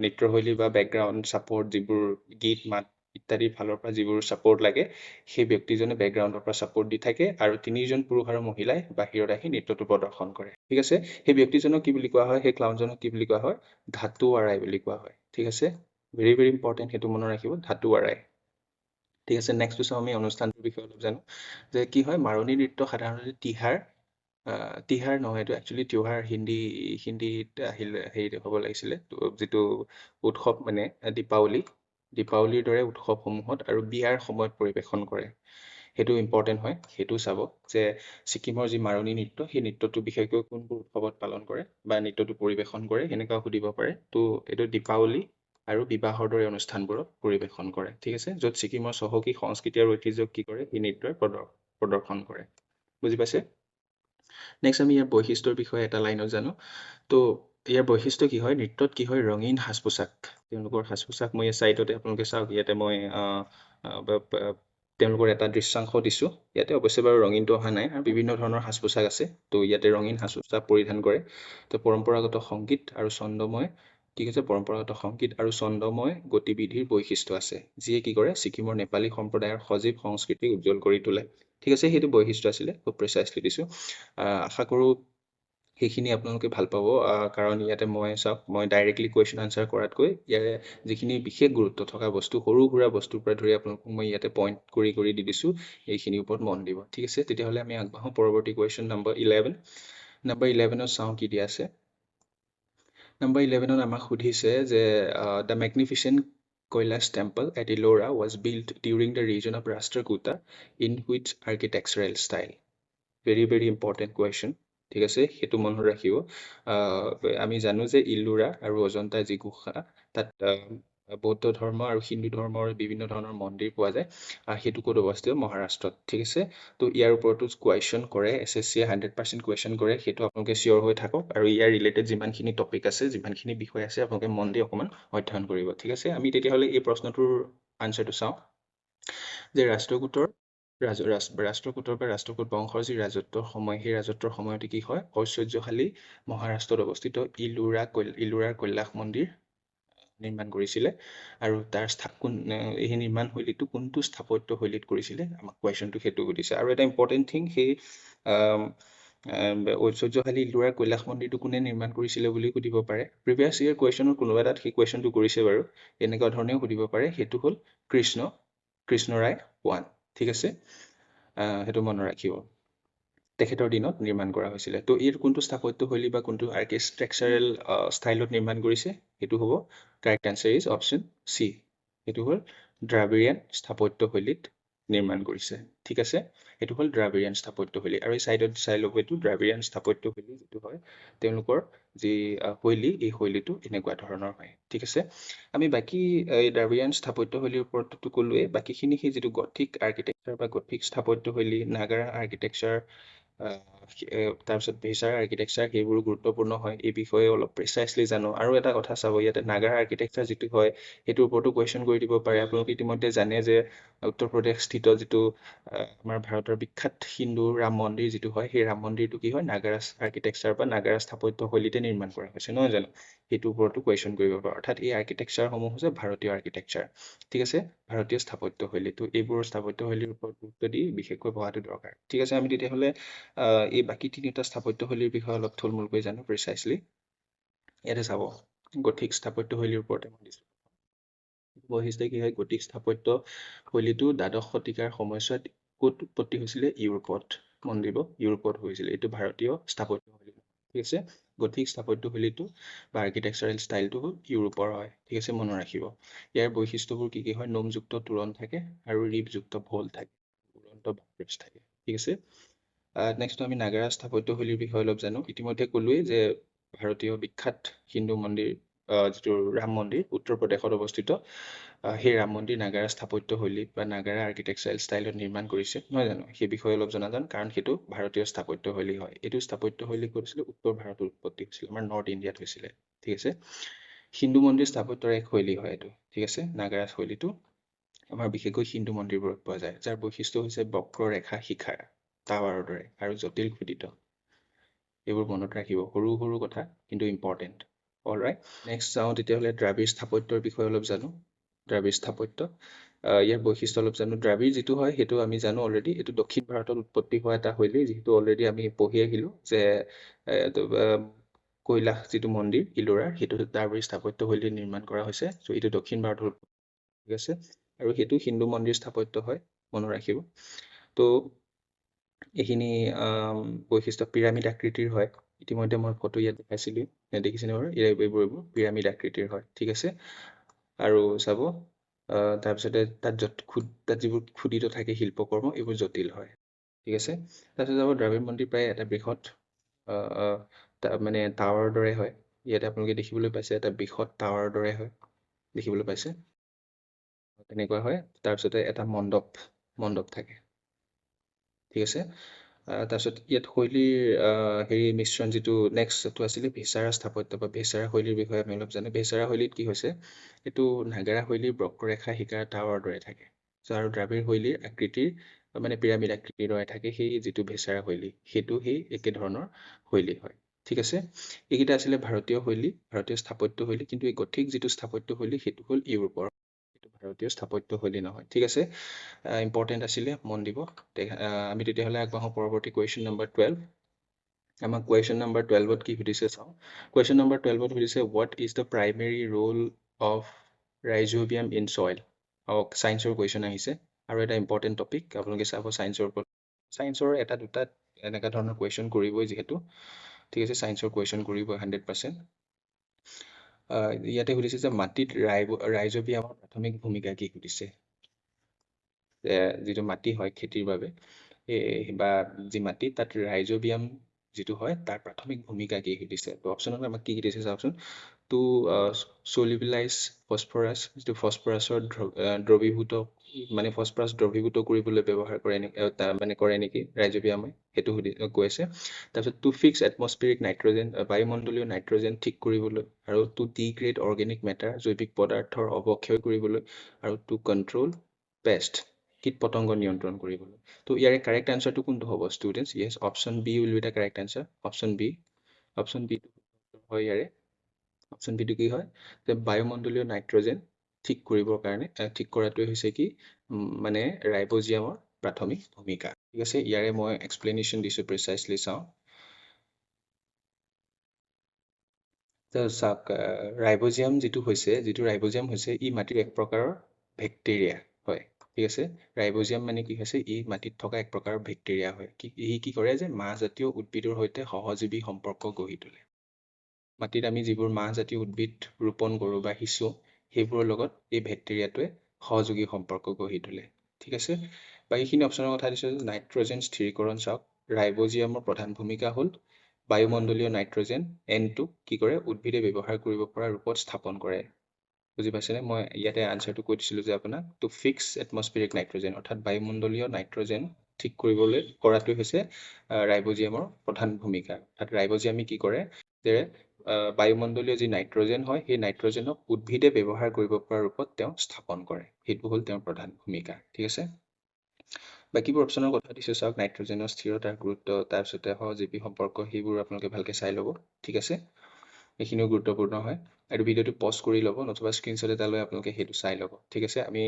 নৃত্যশৈলী বা বেকগ্ৰাউণ্ড ছাপোৰ্ট, যিবোৰ গীত মাত ইত্যাদিৰ ফালৰ পৰা যিবোৰ ছাপোৰ্ট লাগে, সেই ব্যক্তিজনে বেকগ্ৰাউণ্ডৰ পৰা ছাপোৰ্ট দি থাকে আৰু তিনিজন পুৰুষ আৰু মহিলাই বাহিৰত আহি নৃত্যটো প্ৰদৰ্শন কৰে, ঠিক আছে। সেই ব্যক্তিজনক কি বুলি কোৱা হয়, সেই ক্লাউনজনক কি বুলি কোৱা হয়, ধাতু ৱাৰাই বুলি কোৱা হয়, ঠিক আছে। ভেৰি ভেৰি ইম্পৰ্টেণ্ট, সেইটো মনত ৰাখিব, ধাতু ৱাৰাই। ঠিক আছে, নেক্সটটো চাওঁ আমি অনুষ্ঠানটোৰ বিষয়ে অলপ জানো, যে কি হয়, মাৰণী নৃত্য সাধাৰণতে তিহাৰ নহয়, এইটো একচুৱেলি তিওহাৰ, হিন্দীত আহিলে হেৰি হ'ব লাগিছিলে, যিটো উৎসৱ মানে দীপাৱলীৰ দৰে উৎসৱসমূহত আৰু বিয়াৰ সময়ত পৰিৱেশন কৰে, সেইটো ইম্পৰ্টেণ্ট হয়। সেইটো চাব যে ছিকিমৰ যি মাৰণী নৃত্য, সেই নৃত্যটো বিশেষকৈ কোনবোৰ উৎসৱত পালন কৰে বা নৃত্যটো পৰিৱেশন কৰে, সেনেকুৱাও সুধিব পাৰে। তো এইটো দীপাৱলী আৰু বিবাহৰ দৰে অনুষ্ঠানবোৰত পৰিৱেশন কৰে, ঠিক আছে, য'ত ছিকিমৰ চহকী সংস্কৃতি আৰু ঐতিহ্যক কি কৰে, এই নৃত্যই প্ৰদৰ্শন কৰে। বুজি পাইছে? নেক্সট আমি ইয়াৰ বৈশিষ্ট্যৰ বিষয়ে এটা লাইনত জানো। তো ইয়াৰ বৈশিষ্ট্য কি হয়, নৃত্যত কি হয়, ৰঙীন সাজ পোছাক, তেওঁলোকৰ সাজ পোছাক, মই এই চাইডতে আপোনালোকে চাওক, ইয়াতে মই তেওঁলোকৰ এটা দৃশ্যাংশ দিছোঁ। ইয়াতে অৱশ্যে বাৰু ৰঙীনটো অহা নাই, আৰু বিভিন্ন ধৰণৰ সাজ পোছাক আছে। তো ইয়াতে ৰঙীন সাজ পোছাক পৰিধান কৰে। তো পৰম্পৰাগত সংগীত আৰু ছন্দময়, ঠিক আছে, পৰম্পৰাগত সংগীত আৰু ছন্দময় গতিবিধিৰ বৈশিষ্ট্য আছে, যিয়ে কি কৰে, ছিকিমৰ নেপালী সম্প্ৰদায়ৰ সজীৱ সংস্কৃতি উজ্জ্বল কৰি তোলে, ঠিক আছে। সেইটো বৈশিষ্ট্য আছিলে, খুব প্ৰিচাইজলি দিছোঁ। আশা কৰোঁ সেইখিনি আপোনালোকে ভাল পাব, কাৰণ ইয়াতে মই ডাইৰেক্টলি কুৱেশ্যন আনচাৰ কৰাতকৈ ইয়াৰে যিখিনি বিশেষ গুৰুত্ব থকা বস্তু, সৰু সুৰা বস্তুৰ পৰা ধৰি আপোনালোকক মই ইয়াতে পইণ্ট কৰি দি দিছোঁ, এইখিনিৰ ওপৰত মন দিব, ঠিক আছে। তেতিয়াহ'লে আমি আগবাঢ়োঁ পৰৱৰ্তী কুৱেশ্যন নম্বৰ 11। নম্বৰ 11ত চাওঁ কি দিয়া আছে। নম্বৰ 11ত আমাক সুধিছে যে the magnificent Kailash temple at Ellora was built during the region of Rashtrakuta in which architectural style. Very very important question, ঠিক আছে, সেইটো মনত ৰাখিব। আমি জানো যে ইলোৰা আৰু অজন্তা যি গুহা, তাত বৌদ্ধ ধৰ্ম আৰু হিন্দু ধৰ্মৰ বিভিন্ন ধৰণৰ মন্দিৰ পোৱা যায়। সেইটো ক'ত অৱস্থিত, মহাৰাষ্ট্ৰত, ঠিক আছে। তো ইয়াৰ ওপৰতো কুৱেশ্যন কৰে, SSCয়ে 100% কুৱেশ্যন কৰে, সেইটো আপোনালোকে চিয়'ৰ হৈ থাকক। আৰু ইয়াৰ ৰিলেটেড যিমানখিনি টপিক আছে, যিমানখিনি বিষয় আছে, আপোনালোকে মন দি অকণমান অধ্যয়ন কৰিব, ঠিক আছে। আমি তেতিয়াহ'লে এই প্ৰশ্নটোৰ আনচাৰটো চাওঁ, যে ৰাষ্ট্ৰকূটৰ বা ৰাষ্ট্ৰকূট বংশৰ যি ৰাজত্বৰ সময়, সেই ৰাজত্বৰ সময়তে কি হয়, ঐশ্বৰ্যশালী মহাৰাষ্ট্ৰত অৱস্থিত ইলোৰাৰ কৈলাশ মন্দিৰ নিৰ্মাণ কৰিছিলে। আৰু তাৰ এই নিৰ্মাণ শৈলীটো কোনটো স্থাপত্য শৈলীত কৰিছিলে, আমাক কুৱেশ্যনটো সেইটো সুধিছে। আৰু এটা ইম্পৰ্টেণ্ট থিং, সেই ঐশ্বৰ্যশালী ইলোৰাৰ কৈলাশ মন্দিৰটো কোনে নিৰ্মাণ কৰিছিলে বুলি সুধিব পাৰে। প্ৰিভিয়াছ ইয়েৰ কুৱেশ্যনৰ কোনোবা এটাত সেই কুৱেশ্যনটো কৰিছে বাৰু, এনেকুৱা ধৰণেও সুধিব পাৰে। সেইটো হ'ল কৃষ্ণৰায় 1, ঠিক আছে, সেইটো মনত ৰাখিব, তেখেতৰ দিনত নিৰ্মাণ কৰা হৈছিলে। তো ইয়াৰ কোনটো স্থাপত্য শৈলী বা কোনটো আৰ্কিটেকচাৰেল ষ্টাইলত নিৰ্মাণ কৰিছে, সেইটো হ'ব correct answer is option C, সেইটো হ'ল দ্ৰাবিড়িয়ান স্থাপত্য শৈলীত নিৰ্মাণ কৰিছে, ঠিক আছে। সেইটো হ'ল দ্ৰাবিড়িয়ান স্থাপত্য শৈলী। আৰু এই চাইডত চাই ল'ব, এইটো দ্ৰাবিড়িয়ান স্থাপত্য শৈলী যিটো হয়, তেওঁলোকৰ যি শৈলী, এই শৈলীটো এনেকুৱা ধৰণৰ হয়, ঠিক আছে। আমি বাকী এই দ্ৰাবিড়িয়ান স্থাপত্য শৈলীৰ ওপৰততো ক'লোৱেই, বাকীখিনি সেই যিটো গথিক আৰ্কিটেকচাৰ বা গথিক স্থাপত্য শৈলী, নাগাৰা আৰ্কিটেকচাৰ, তাৰপিছত ভেছাৰ আৰ্কিটেকচাৰ, সেইবোৰো গুৰুত্বপূৰ্ণ হয়। এই বিষয়ে অলপ প্ৰিচাইজলি জানো। আৰু এটা কথা চাব, ইয়াতে নাগাৰা আৰ্কিটেকচাৰ যিটো হয়, সেইটোৰ ওপৰতো কুৱেশ্যন কৰি দিব পাৰে। আপোনালোকে ইতিমধ্যে জানে যে উত্তৰ প্ৰদেশ স্থিত যিটো আমাৰ ভাৰতৰ বিখ্যাত হিন্দু ৰাম মন্দিৰ যিটো হয়, সেই ৰাম মন্দিৰটো কি হয়, নাগাৰা আৰ্কিটেকচাৰ বা নাগাৰা স্থাপত্য শৈলীতে নিৰ্মাণ কৰা হৈছে, নহয় জানো। সেইটোৰ ওপৰতো কুৱেশ্যন কৰিব পাৰে। অৰ্থাৎ এই আৰ্কিটেকচাৰসমূহ হৈছে ভাৰতীয় আৰ্কিটেকচাৰ, ঠিক আছে, ভাৰতীয় স্থাপত্য শৈলী। তো এইবোৰৰ স্থাপত্য শৈলীৰ ওপৰত গুৰুত্ব দি বিশেষকৈ পঢ়াটো দৰকাৰ, ঠিক আছে। আমি তেতিয়াহ'লে এই বাকী তিনিটা স্থাপত্য শৈলীৰ বিষয়ে অলপ থুলমূলকৈ জানো প্ৰিচাইজলি। ইয়াতে চাব, গথিক স্থাপত্য শৈলীৰ ওপৰতে মই দিছোঁ। বৈশিষ্ট্য কি হয়, গথিক স্থাপত্য শৈলীটো দ্বাদশ শতিকাৰ সময়ছোৱাত ক'ত উৎপত্তি হৈছিলে, ইউৰোপত। মন দিব, ইউৰোপত হৈছিলে, এইটো ভাৰতীয় স্থাপত্য শৈলী, ঠিক আছে। গথিক স্থাপত্য শৈলীটো বা আৰ্কিটেকচাৰেল ষ্টাইলটো হ'ল ইউৰোপৰ হয়, ঠিক আছে, মনত ৰাখিব। ইয়াৰ বৈশিষ্ট্যবোৰ কি হয়, নোমযুক্ত তোৰণ থাকে আৰু ৰিবযুক্ত ভোল থাকে, উৰণত বাকৰেজ থাকে, ঠিক আছে। নেক্সট আমি নাগাৰা স্থাপত্য শৈলীৰ বিষয়ে অলপ জানো। ইতিমধ্যে ক'লোৱেই যে ভাৰতীয় বিখ্যাত হিন্দু মন্দিৰ যিটো ৰাম মন্দিৰ উত্তৰ প্ৰদেশত অৱস্থিত, সেই ৰাম মন্দিৰ নাগাৰা স্থাপত্য শৈলীত বা নাগাৰা আৰ্কিটেকচাৰেল ষ্টাইলত নিৰ্মাণ কৰিছে, নহয় জানো? সেই বিষয়ে অলপ জনাজান, কাৰণ সেইটো ভাৰতীয় স্থাপত্য শৈলী হয়। এইটো স্থাপত্য শৈলী ক'ত হৈছিলে? উত্তৰ ভাৰতৰ উৎপত্তি হৈছিলে, আমাৰ নৰ্থ ইণ্ডিয়াত হৈছিলে, ঠিক আছে? হিন্দু মন্দিৰ স্থাপত্যৰ এক শৈলী হয় এইটো, ঠিক আছে? নাগাৰা শৈলীটো আমাৰ বিশেষকৈ হিন্দু মন্দিৰবোৰত পোৱা যায়, যাৰ বৈশিষ্ট্য হৈছে বক্ৰৰেখা শিখা টাৱাৰৰ দৰে আৰু জটিল খোদিত। এইবোৰ মনত ৰাখিব, সৰু সৰু কথা কিন্তু ইম্পৰ্টেণ্ট। অলৰাইট, নেক্সট চাওঁ তেতিয়াহ'লে দ্ৰাবিড় স্থাপত্যৰ বিষয়ে অলপ জানো। দ্ৰাবিড় স্থাপত্য, ইয়াৰ বৈশিষ্ট্য অলপ জানো। দ্ৰাবিড় যিটো হয় সেইটো আমি জানো অলৰেডি, এইটো দক্ষিণ ভাৰতত উৎপত্তি হোৱা এটা শৈলী, যিহেতু অলৰেডি আমি পঢ়ি আহিলোঁ যে কৈলাশ যিটো মন্দিৰ ইলোৰাৰ, সেইটো দ্ৰাবিড় স্থাপত্য শৈলী নিৰ্মাণ কৰা হৈছে। চ' এইটো দক্ষিণ ভাৰতৰ, ঠিক আছে? আৰু সেইটো হিন্দু মন্দিৰ স্থাপত্য হয়, মনত ৰাখিব। তো এইখিনি বৈশিষ্ট্য পিৰামিড আকৃতিৰ হয়। ইতিমধ্যে মই ফটো ইয়াত দেখাইছিলোঁ, দেখিছেনে বাৰু? এইবোৰ পিৰামিড আকৃতিৰ হয়, ঠিক আছে? আৰু চাব, তাৰপিছতে তাত যিবোৰ খোদিত থাকে শিল্পকৰ্ম, এইবোৰ জটিল হয়, ঠিক আছে? তাৰপিছত যাব দ্ৰাবিড় মন্দিৰ প্ৰায় এটা বৃহৎ মানে টাৱাৰৰ দৰে হয়। ইয়াতে আপোনালোকে দেখিবলৈ পাইছে এটা বৃহৎ টাৱাৰৰ দৰে হয়, দেখিবলৈ পাইছে, তেনেকুৱা হয়। তাৰপিছতে এটা মণ্ডপ থাকে, ঠিক আছে? তাৰপিছত ইয়াত শৈলীৰ মিশ্ৰণ, যিটো নেক্সটটো আছিলে ভেছাৰা স্থাপত্য বা ভেছাৰা শৈলীৰ বিষয়ে আমি অলপ জানো। ভেছাৰা শৈলীত কি হৈছে, এইটো নাগাৰা শৈলীৰ বক্ৰৰেখা শিকাৰ টাৱাৰৰ দৰে থাকে। আৰু দ্ৰাবিড় শৈলীৰ আকৃতিৰ মানে পিৰামিড আকৃতিৰ দৰে থাকে, সেই যিটো ভেছাৰা শৈলী, সেইটো সেই একে ধৰণৰ শৈলী হয়, ঠিক আছে? এইকেইটা আছিলে ভাৰতীয় শৈলী, ভাৰতীয় স্থাপত্য শৈলী, কিন্তু এই গথিক যিটো স্থাপত্য শৈলী সেইটো হ'ল ইউৰোপৰ, সেইটো ভাৰতীয় স্থাপত্য শৈলী নহয়, ঠিক আছে? ইম্পৰ্টেণ্ট আছিলে, মন দিব। আমি তেতিয়াহ'লে আগবাঢ়ো পৰৱৰ্তী কুৱেশ্যন নম্বৰ 12। আমাক কুৱেশ্যন নম্বৰ 12ত কি সুধিছে চাওঁ। কুৱেশ্যন নম্বৰ 12ত সুধিছে, what is the primary role of rhizobium in soil? ছায়েন্সৰ কুৱেশ্যন আহিছে, আৰু এটা ইম্পৰ্টেণ্ট টপিক, আপোনালোকে চাব ছায়েন্সৰ ওপৰত। ছায়েন্সৰ এটা দুটা এনেকুৱা ধৰণৰ কুৱেশ্যন কৰিবই যিহেতু, ঠিক আছে? ছায়েন্সৰ কুৱেশ্যন কৰিবই 100%। ইয়াতে সুধিছে যে মাটিত ৰাইজোবিয়ামৰ প্ৰাথমিক ভূমিকা কি সুধিছে। যিটো মাটি হয় খেতিৰ বাবে, বা যি মাটি, তাত ৰাইজোবিয়াম যিটো হয় তাৰ প্ৰাথমিক ভূমিকা কি সুধিছে। তো অপশ্যনত আমাক কি দিছে চাওকচোন। টু চলিবিলাইজ ফচফৰাছ, যিটো ফচফৰাছৰ দ্ৰৱীভূত, মানে ফচফৰাছ দ্ৰৱীভূত কৰিবলৈ ব্যৱহাৰ কৰে নেকি ৰাইজোবিয়ামে, সেইটো কৈ আছে। তাৰপিছত টু ফিক্স এটমস্ফিয়াৰিক নাইট্ৰজেন, বায়ুমণ্ডলীয় নাইট্ৰজেন ঠিক কৰিবলৈ, আৰু টু ডিগ্ৰেড অৰ্গেনিক মেটাৰ, জৈৱিক পদাৰ্থৰ অৱক্ষয় কৰিবলৈ, আৰু টু কণ্ট্ৰল পেষ্ট, কীট পতংগ নিয়ন্ত্ৰণ কৰিবলৈ। তো ইয়াৰে কাৰেক্ট আনচাৰটো কোনটো হ'ব students? Yes, option B will be the correct answer. Option B হয় ইয়াৰে। অপশ্যন বিটো কি হয়, যে বায়ুমণ্ডলীয় নাইট্ৰজেন ঠিক কৰিবৰ কাৰণে, ঠিক কৰাটোৱে হৈছে কি, মানে ৰাইবজিয়ামৰ প্ৰাথমিক ভূমিকা, ঠিক আছে? ইয়াৰে মই এক্সপ্লেনেশ্যন দিছোঁ, প্ৰিচাইজলি চাওঁ। চাওক, ৰাইবজিয়াম যিটো ৰাইবজিয়াম হৈছে, ই মাটিৰ এক প্ৰকাৰৰ বেক্টেৰিয়া হয়, ঠিক আছে? ৰাইবজিয়াম মানে কি হৈছে, ই মাটিত থকা এক প্ৰকাৰৰ বেক্টেৰিয়া হয়। ই কি কৰে যে মাহজাতীয় উদ্ভিদৰ সৈতে সহজীৱী সম্পৰ্ক গঢ়ি তোলে। মাটিত আমি যিবোৰ মাহজাতীয় উদ্ভিদ ৰোপণ কৰোঁ বা সিঁচো, সেইবোৰৰ লগত এই বেক্টেৰিয়াটোৱে সহযোগী সম্পৰ্ক গঢ়ি তোলে, ঠিক আছে? বাকীখিনি অপশ্যনৰ কথা দিছোঁ। নাইট্ৰজেন স্থিৰীকৰণ চাওক, ৰাইবজিয়ামৰ প্ৰধান ভূমিকা হ'ল বায়ুমণ্ডলীয় নাইট্ৰজেন N2 কি কৰে, উদ্ভিদে ব্যৱহাৰ কৰিব পৰা ৰূপত স্থাপন কৰে। বুজি পাইছেনে? মই ইয়াতে আনচাৰটো কৈ দিছিলোঁ যে আপোনাক, টু ফিক্স এটমস্ফিয়াৰিক নাইট্ৰজেন, অৰ্থাৎ বায়ুমণ্ডলীয় নাইট্ৰজেন ঠিক কৰাটোৱে হৈছে ৰাইবজিয়ামৰ প্ৰধান ভূমিকা। অৰ্থাৎ ৰাইবজিয়ামে কি কৰে, যে বায়ুমণ্ডলীয় যি নাইট্ৰজেন হয়, সেই নাইট্ৰজেনক উদ্ভিদে ব্যৱহাৰ কৰিব পৰা ৰূপত তেওঁ স্থাপন কৰে। সেইটো হ'ল তেওঁৰ প্ৰধান ভূমিকা, ঠিক আছে? বাকীবোৰ অপশ্যনৰ কথা দিছোঁ চাওক, নাইট্ৰজেনৰ স্থিৰতাৰ গুৰুত্ব, তাৰপিছতে সহজীৱী সম্পৰ্ক, সেইবোৰ আপোনালোকে ভালকৈ চাই ল'ব, ঠিক আছে? এইখিনিও গুৰুত্বপূৰ্ণ হয়। আৰু ভিডিঅ'টো পজ কৰি ল'ব, নতুবা স্ক্ৰীনশ্বট এটা লৈ আপোনালোকে সেইটো চাই ল'ব, ঠিক আছে? আমি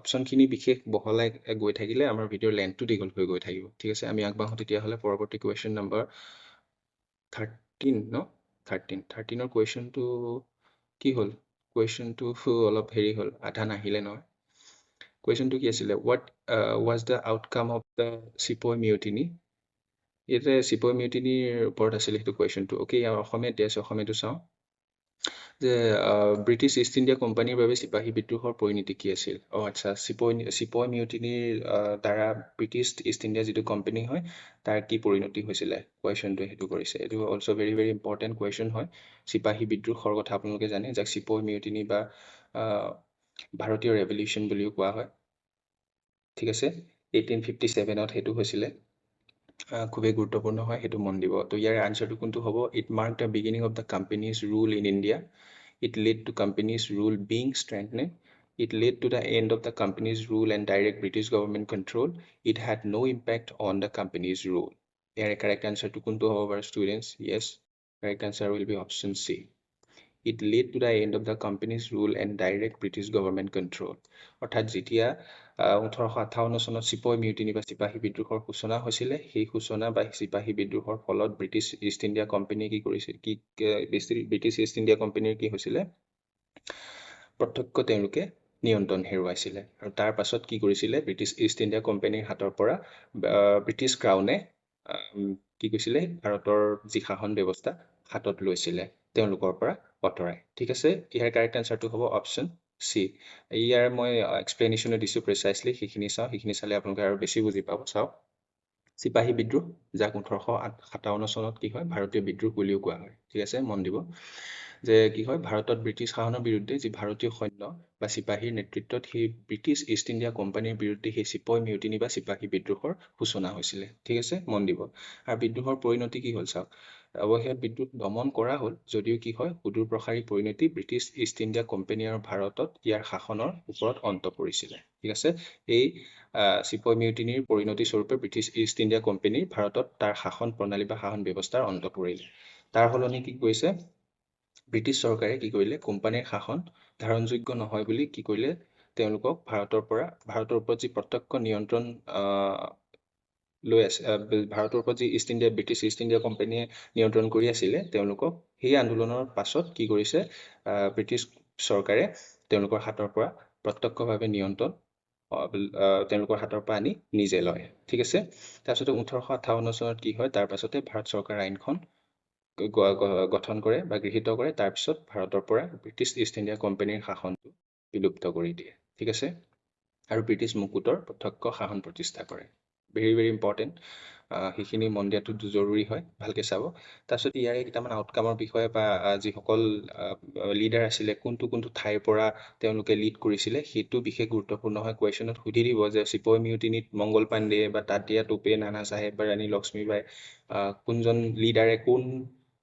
অপশ্যনখিনি বিশেষ বহলাই গৈ থাকিলে আমাৰ ভিডিঅ'ৰ লেন্থটো দীঘল হৈ গৈ থাকিব, ঠিক আছে? আমি আগবাঢ়োঁ তেতিয়াহ'লে পৰৱৰ্তী কুৱেশ্যন নম্বৰ 13 ন? 13ৰ কুৱেশ্যনটো কি হ'ল? কুৱেশ্যনটো অলপ হেৰি হ'ল, আধা নাহিলে নহয়। কুৱেশ্যনটো কি আছিলে? What was the outcome of the sepoy mutiny? ইয়াতে চিপয় মিউটিনিৰ ওপৰত আছিলে সেইটো কুৱেশ্যনটো। অ'কে, ইয়াৰ অসমীয়াত দিয়া আছে, অসমীয়াটো চাওঁ। যে ব্ৰিটিছ ইষ্ট ইণ্ডিয়া কোম্পানীৰ বাবে চিপাহী বিদ্ৰোহৰ পৰিণতি কি আছিল? আচ্ছা, চিপয় মিউটিনিৰ দ্বাৰা ব্ৰিটিছ ইষ্ট ইণ্ডিয়া যিটো কোম্পানী হয় তাৰ কি পৰিণতি হৈছিলে, কুৱেশ্যনটোৱে সেইটো কৰিছে। এইটো also' very very important question হয়। চিপাহী বিদ্ৰোহৰ কথা আপোনালোকে জানে, যাক চিপয় মিউটিনি বা ভাৰতীয় ৰেভলিউশ্যন বুলিও কোৱা হয়। ঠিক আছে, 1857ত সেইটো হৈছিলে। খুবেই গুৰুত্বপূৰ্ণ হয়, সেইটো মন দিব। তো ইয়াৰ আনচাৰটো কোনটো হ'ব? It mark the beginning of the companies rule in India. It led to companies' rule being strengthened. It led to the end of the company's rule and direct British government control. It had no impact on the company's rule. Here, correct answer to kuntu however, students. Yes, correct answer will be option C. It led to the end of the company's rule and direct British government control. অৰ্থাৎ যেতিয়া 1858 চনত চিপয় mutiny বা চিপাহী বিদ্ৰোহৰ সূচনা হৈছিলে, সেই সূচনা বা চিপাহী বিদ্ৰোহৰ ফলত ব্ৰিটিছ ইষ্ট ইণ্ডিয়া কোম্পানী কি কৰিছিল, ব্ৰিটিছ ইষ্ট ইণ্ডিয়া কোম্পানীৰ কি হৈছিলে, প্ৰত্যক্ষ তেওঁলোকে নিয়ন্ত্ৰণ হেৰুৱাইছিলে। আৰু তাৰ পাছত কি কৰিছিলে, ব্ৰিটিছ ইষ্ট ইণ্ডিয়া কোম্পানীৰ হাতৰ পৰা ব্ৰিটিছ ক্ৰাউনে কি কৈছিলে, ভাৰতৰ যি শাসন ব্যৱস্থা হাতত লৈছিলে তেওঁলোকৰ পৰা আঁতৰাই। ঠিক আছে, ইয়াৰ কাৰেক্ট আনচাৰটো হ'ব অপশ্যন চি। ইয়াৰ মই এক্সপ্লেনেশ্যনো দিছোঁ প্ৰিচাইছলি, সেইখিনি চাওঁ, সেইখিনি চালে আপোনালোকে আৰু বেছি বুজি পাব। চাওক, চিপাহী বিদ্ৰোহ, যাক 1857 চনত কি হয়, ভাৰতীয় বিদ্ৰোহ বুলিও কোৱা হয়। ঠিক আছে, মন দিব যে কি হয়, ভাৰতত ব্ৰিটিছ শাসনৰ বিৰুদ্ধে যি ভাৰতীয় সৈন্য বা চিপাহীৰ নেতৃত্বত সেই ব্ৰিটিছ ইষ্ট ইণ্ডিয়া কোম্পানীৰ বিৰুদ্ধে সেই চিপয় মিউটিনি বা চিপাহী বিদ্ৰোহৰ সূচনা হৈছিলে। ঠিক আছে, মন দিব। আৰু বিদ্ৰোহৰ পৰিণতি কি হ'ল চাওক, অৱশেষত বিদ্ৰোহ দমন কৰা হ'ল, যদিও কি হয়, সুদূৰ প্ৰসাৰী পৰিণতি ব্ৰিটিছ ইষ্ট ইণ্ডিয়া কোম্পানী আৰু ভাৰতত ইয়াৰ শাসনৰ ওপৰত অন্ত পৰিছিলে। ঠিক আছে, এই চিপয় মিউটিনিৰ পৰিণতি স্বৰূপে ব্ৰিটিছ ইষ্ট ইণ্ডিয়া কোম্পানীৰ ভাৰতত তাৰ শাসন প্ৰণালী বা শাসন ব্যৱস্থাৰ অন্ত পৰিলে। তাৰ সলনি কি কৰিছে, ব্ৰিটিছ চৰকাৰে কি কৰিলে, কোম্পানীৰ শাসন ধাৰণযোগ্য নহয় বুলি কি কৰিলে, তেওঁলোকক ভাৰতৰ ওপৰত যি প্ৰত্যক্ষ নিয়ন্ত্ৰণ লৈ আছে, ভাৰতৰ ওপৰত যি ব্ৰিটিছ ইষ্ট ইণ্ডিয়া কোম্পানীয়ে নিয়ন্ত্ৰণ কৰি আছিলে, তেওঁলোকক সেই আন্দোলনৰ পাছত কি কৰিছে, ব্ৰিটিছ চৰকাৰে তেওঁলোকৰ হাতৰ পৰা প্ৰত্যক্ষভাৱে নিয়ন্ত্ৰণ তেওঁলোকৰ হাতৰ পৰা আনি নিজে লয়। ঠিক আছে, তাৰপিছতে 1858 চনত কি হয়, তাৰ পাছতে ভাৰত চৰকাৰ আইনখন গঠন কৰে বা গৃহীত কৰে। তাৰপিছত ভাৰতৰ পৰা ব্ৰিটিছ ইষ্ট ইণ্ডিয়া কোম্পানীৰ শাসনটো বিলুপ্ত কৰি দিয়ে। ঠিক আছে, আৰু ব্ৰিটিছ মুকুটৰ প্ৰত্যক্ষ শাসন প্ৰতিষ্ঠা কৰে। ভেৰি ভেৰি ইম্পৰ্টেণ্ট, সেইখিনি মন দিয়াটো জৰুৰী হয়, ভালকৈ চাব। তাৰপিছত ইয়াৰে কেইটামান আউটকামৰ বিষয়ে বা যিসকল লিডাৰ আছিলে, কোনটো ঠাইৰ পৰা তেওঁলোকে লিড কৰিছিলে, সেইটো বিশেষ গুৰুত্বপূৰ্ণ হয়। কুৱেশ্যনত সুধি দিব যে চিপয় মিউটিনিত মংগল পাণ্ডে বা তাতিয়া টোপে, নানা চাহেব বা ৰাণী লক্ষ্মীবাই, কোনজন লিডাৰে কোন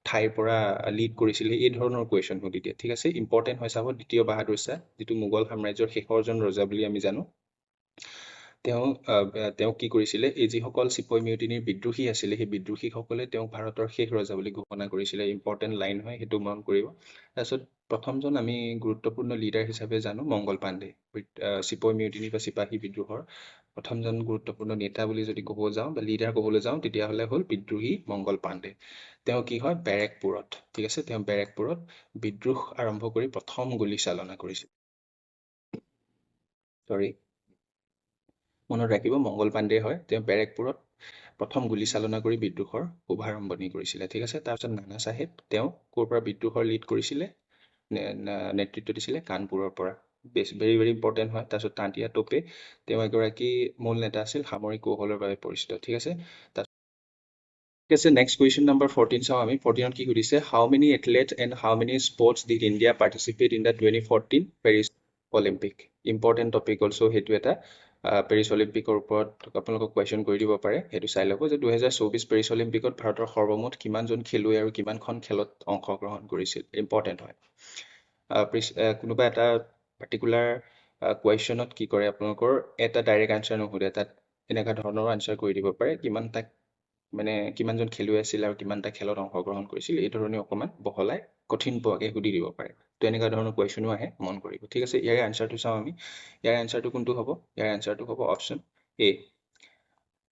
ঠাইৰ পৰা লিড কৰিছিলে, এই ধৰণৰ কুৱেশ্যন সুধি দিয়ে। ঠিক আছে, ইম্পৰ্টেণ্ট হয় চাব। দ্বিতীয় বাহাদুৰ শাহ, যিটো মোগল সাম্ৰাজ্যৰ শেষৰজন ৰজা বুলি আমি জানো, তেওঁ কি কৰিছিলে, এই যিসকল চিপয় মিউটিনিৰ বিদ্ৰোহী আছিলে, সেই বিদ্ৰোহীসকলে তেওঁক ভাৰতৰ শেষ ৰজা বুলি ঘোষণা কৰিছিলে। ইম্পৰ্টেণ্ট লাইন হয়, সেইটো মন কৰিব। তাৰপিছত প্ৰথমজন আমি গুৰুত্বপূৰ্ণ লিডাৰ হিচাপে জানো মংগল পাণ্ডে। চিপয় মিউটিনি বা চিপাহী বিদ্ৰোহৰ প্ৰথমজন গুৰুত্বপূৰ্ণ নেতা বুলি যদি ক'ব যাওঁ বা লিডাৰ ক'বলৈ যাওঁ, তেতিয়াহ'লে হ'ল বিদ্ৰোহী মংগল পাণ্ডে। তেওঁ কি হয়, বেৰেকপুৰত, ঠিক আছে, তেওঁ বেৰেকপুৰত বিদ্ৰোহ আৰম্ভ কৰি প্ৰথম গুলী চালনা কৰিছিল। মনত ৰাখিব, মংগল পাণ্ডে হয়। তেওঁ বেৰেকপুৰত প্ৰথম গুলী চালনা কৰি বিদ্ৰোহৰ শুভাৰম্ভণি কৰিছিলে। ঠিক আছে, তাৰপিছত নানা চাহেব, তেওঁ ক'ৰ পৰা বিদ্ৰোহৰ লিড কৰিছিলে, নেতৃত্ব দিছিলে, কানপুৰৰ পৰা। ভেৰি ভেৰি ইম্পৰ্টেণ্ট হয়। তাৰপিছত তাতিয়া টোপে, তেওঁ এগৰাকী মূল নেতা আছিল, সামৰিক কৌশলৰ বাবে পৰিচিত। ঠিক আছে, ঠিক আছে, নেক্সট কুৱেশ্যন নম্বৰ 14 চাওঁ আমি। 14ত কি সুধিছে, how many athletes and how many sports did India participate in the 2014 Paris Olympic? Important topic also' সেইটো এটা। পেৰিছ অলিম্পিকৰ ওপৰত আপোনালোকক কুৱেশ্যন কৰি দিব পাৰে, সেইটো চাই ল'ব যে 2024 পেৰিছ অলিম্পিকত ভাৰতৰ সৰ্বমুঠ কিমানজন খেলুৱৈ আৰু কিমানখন খেলত অংশগ্ৰহণ কৰিছিল। ইম্পৰ্টেণ্ট হয়। কোনোবা এটা পাৰ্টিকুলাৰ কুৱেশ্যনত কি কৰে, আপোনালোকৰ এটা ডাইৰেক্ট আনচাৰ নুসুধে, তাত এনেকুৱা ধৰণৰ আনচাৰ কৰি দিব পাৰে, কিমানজন খেলুৱৈ আছিল আৰু কিমানটা খেলত অংশগ্ৰহণ কৰিছিল, এই ধৰণে অকণমান বহলাই কঠিন পোৱাকৈ সুধি দিব পাৰে। তো এনেকুৱা ধৰণৰ কুৱেশ্যনো আহে, মন কৰিব। ঠিক আছে, ইয়াৰে আনচাৰটো চাওঁ আমি। ইয়াৰ আনচাৰটো কোনটো হ'ব? ইয়াৰ আনচাৰটো হ'ব অপশ্যন এ।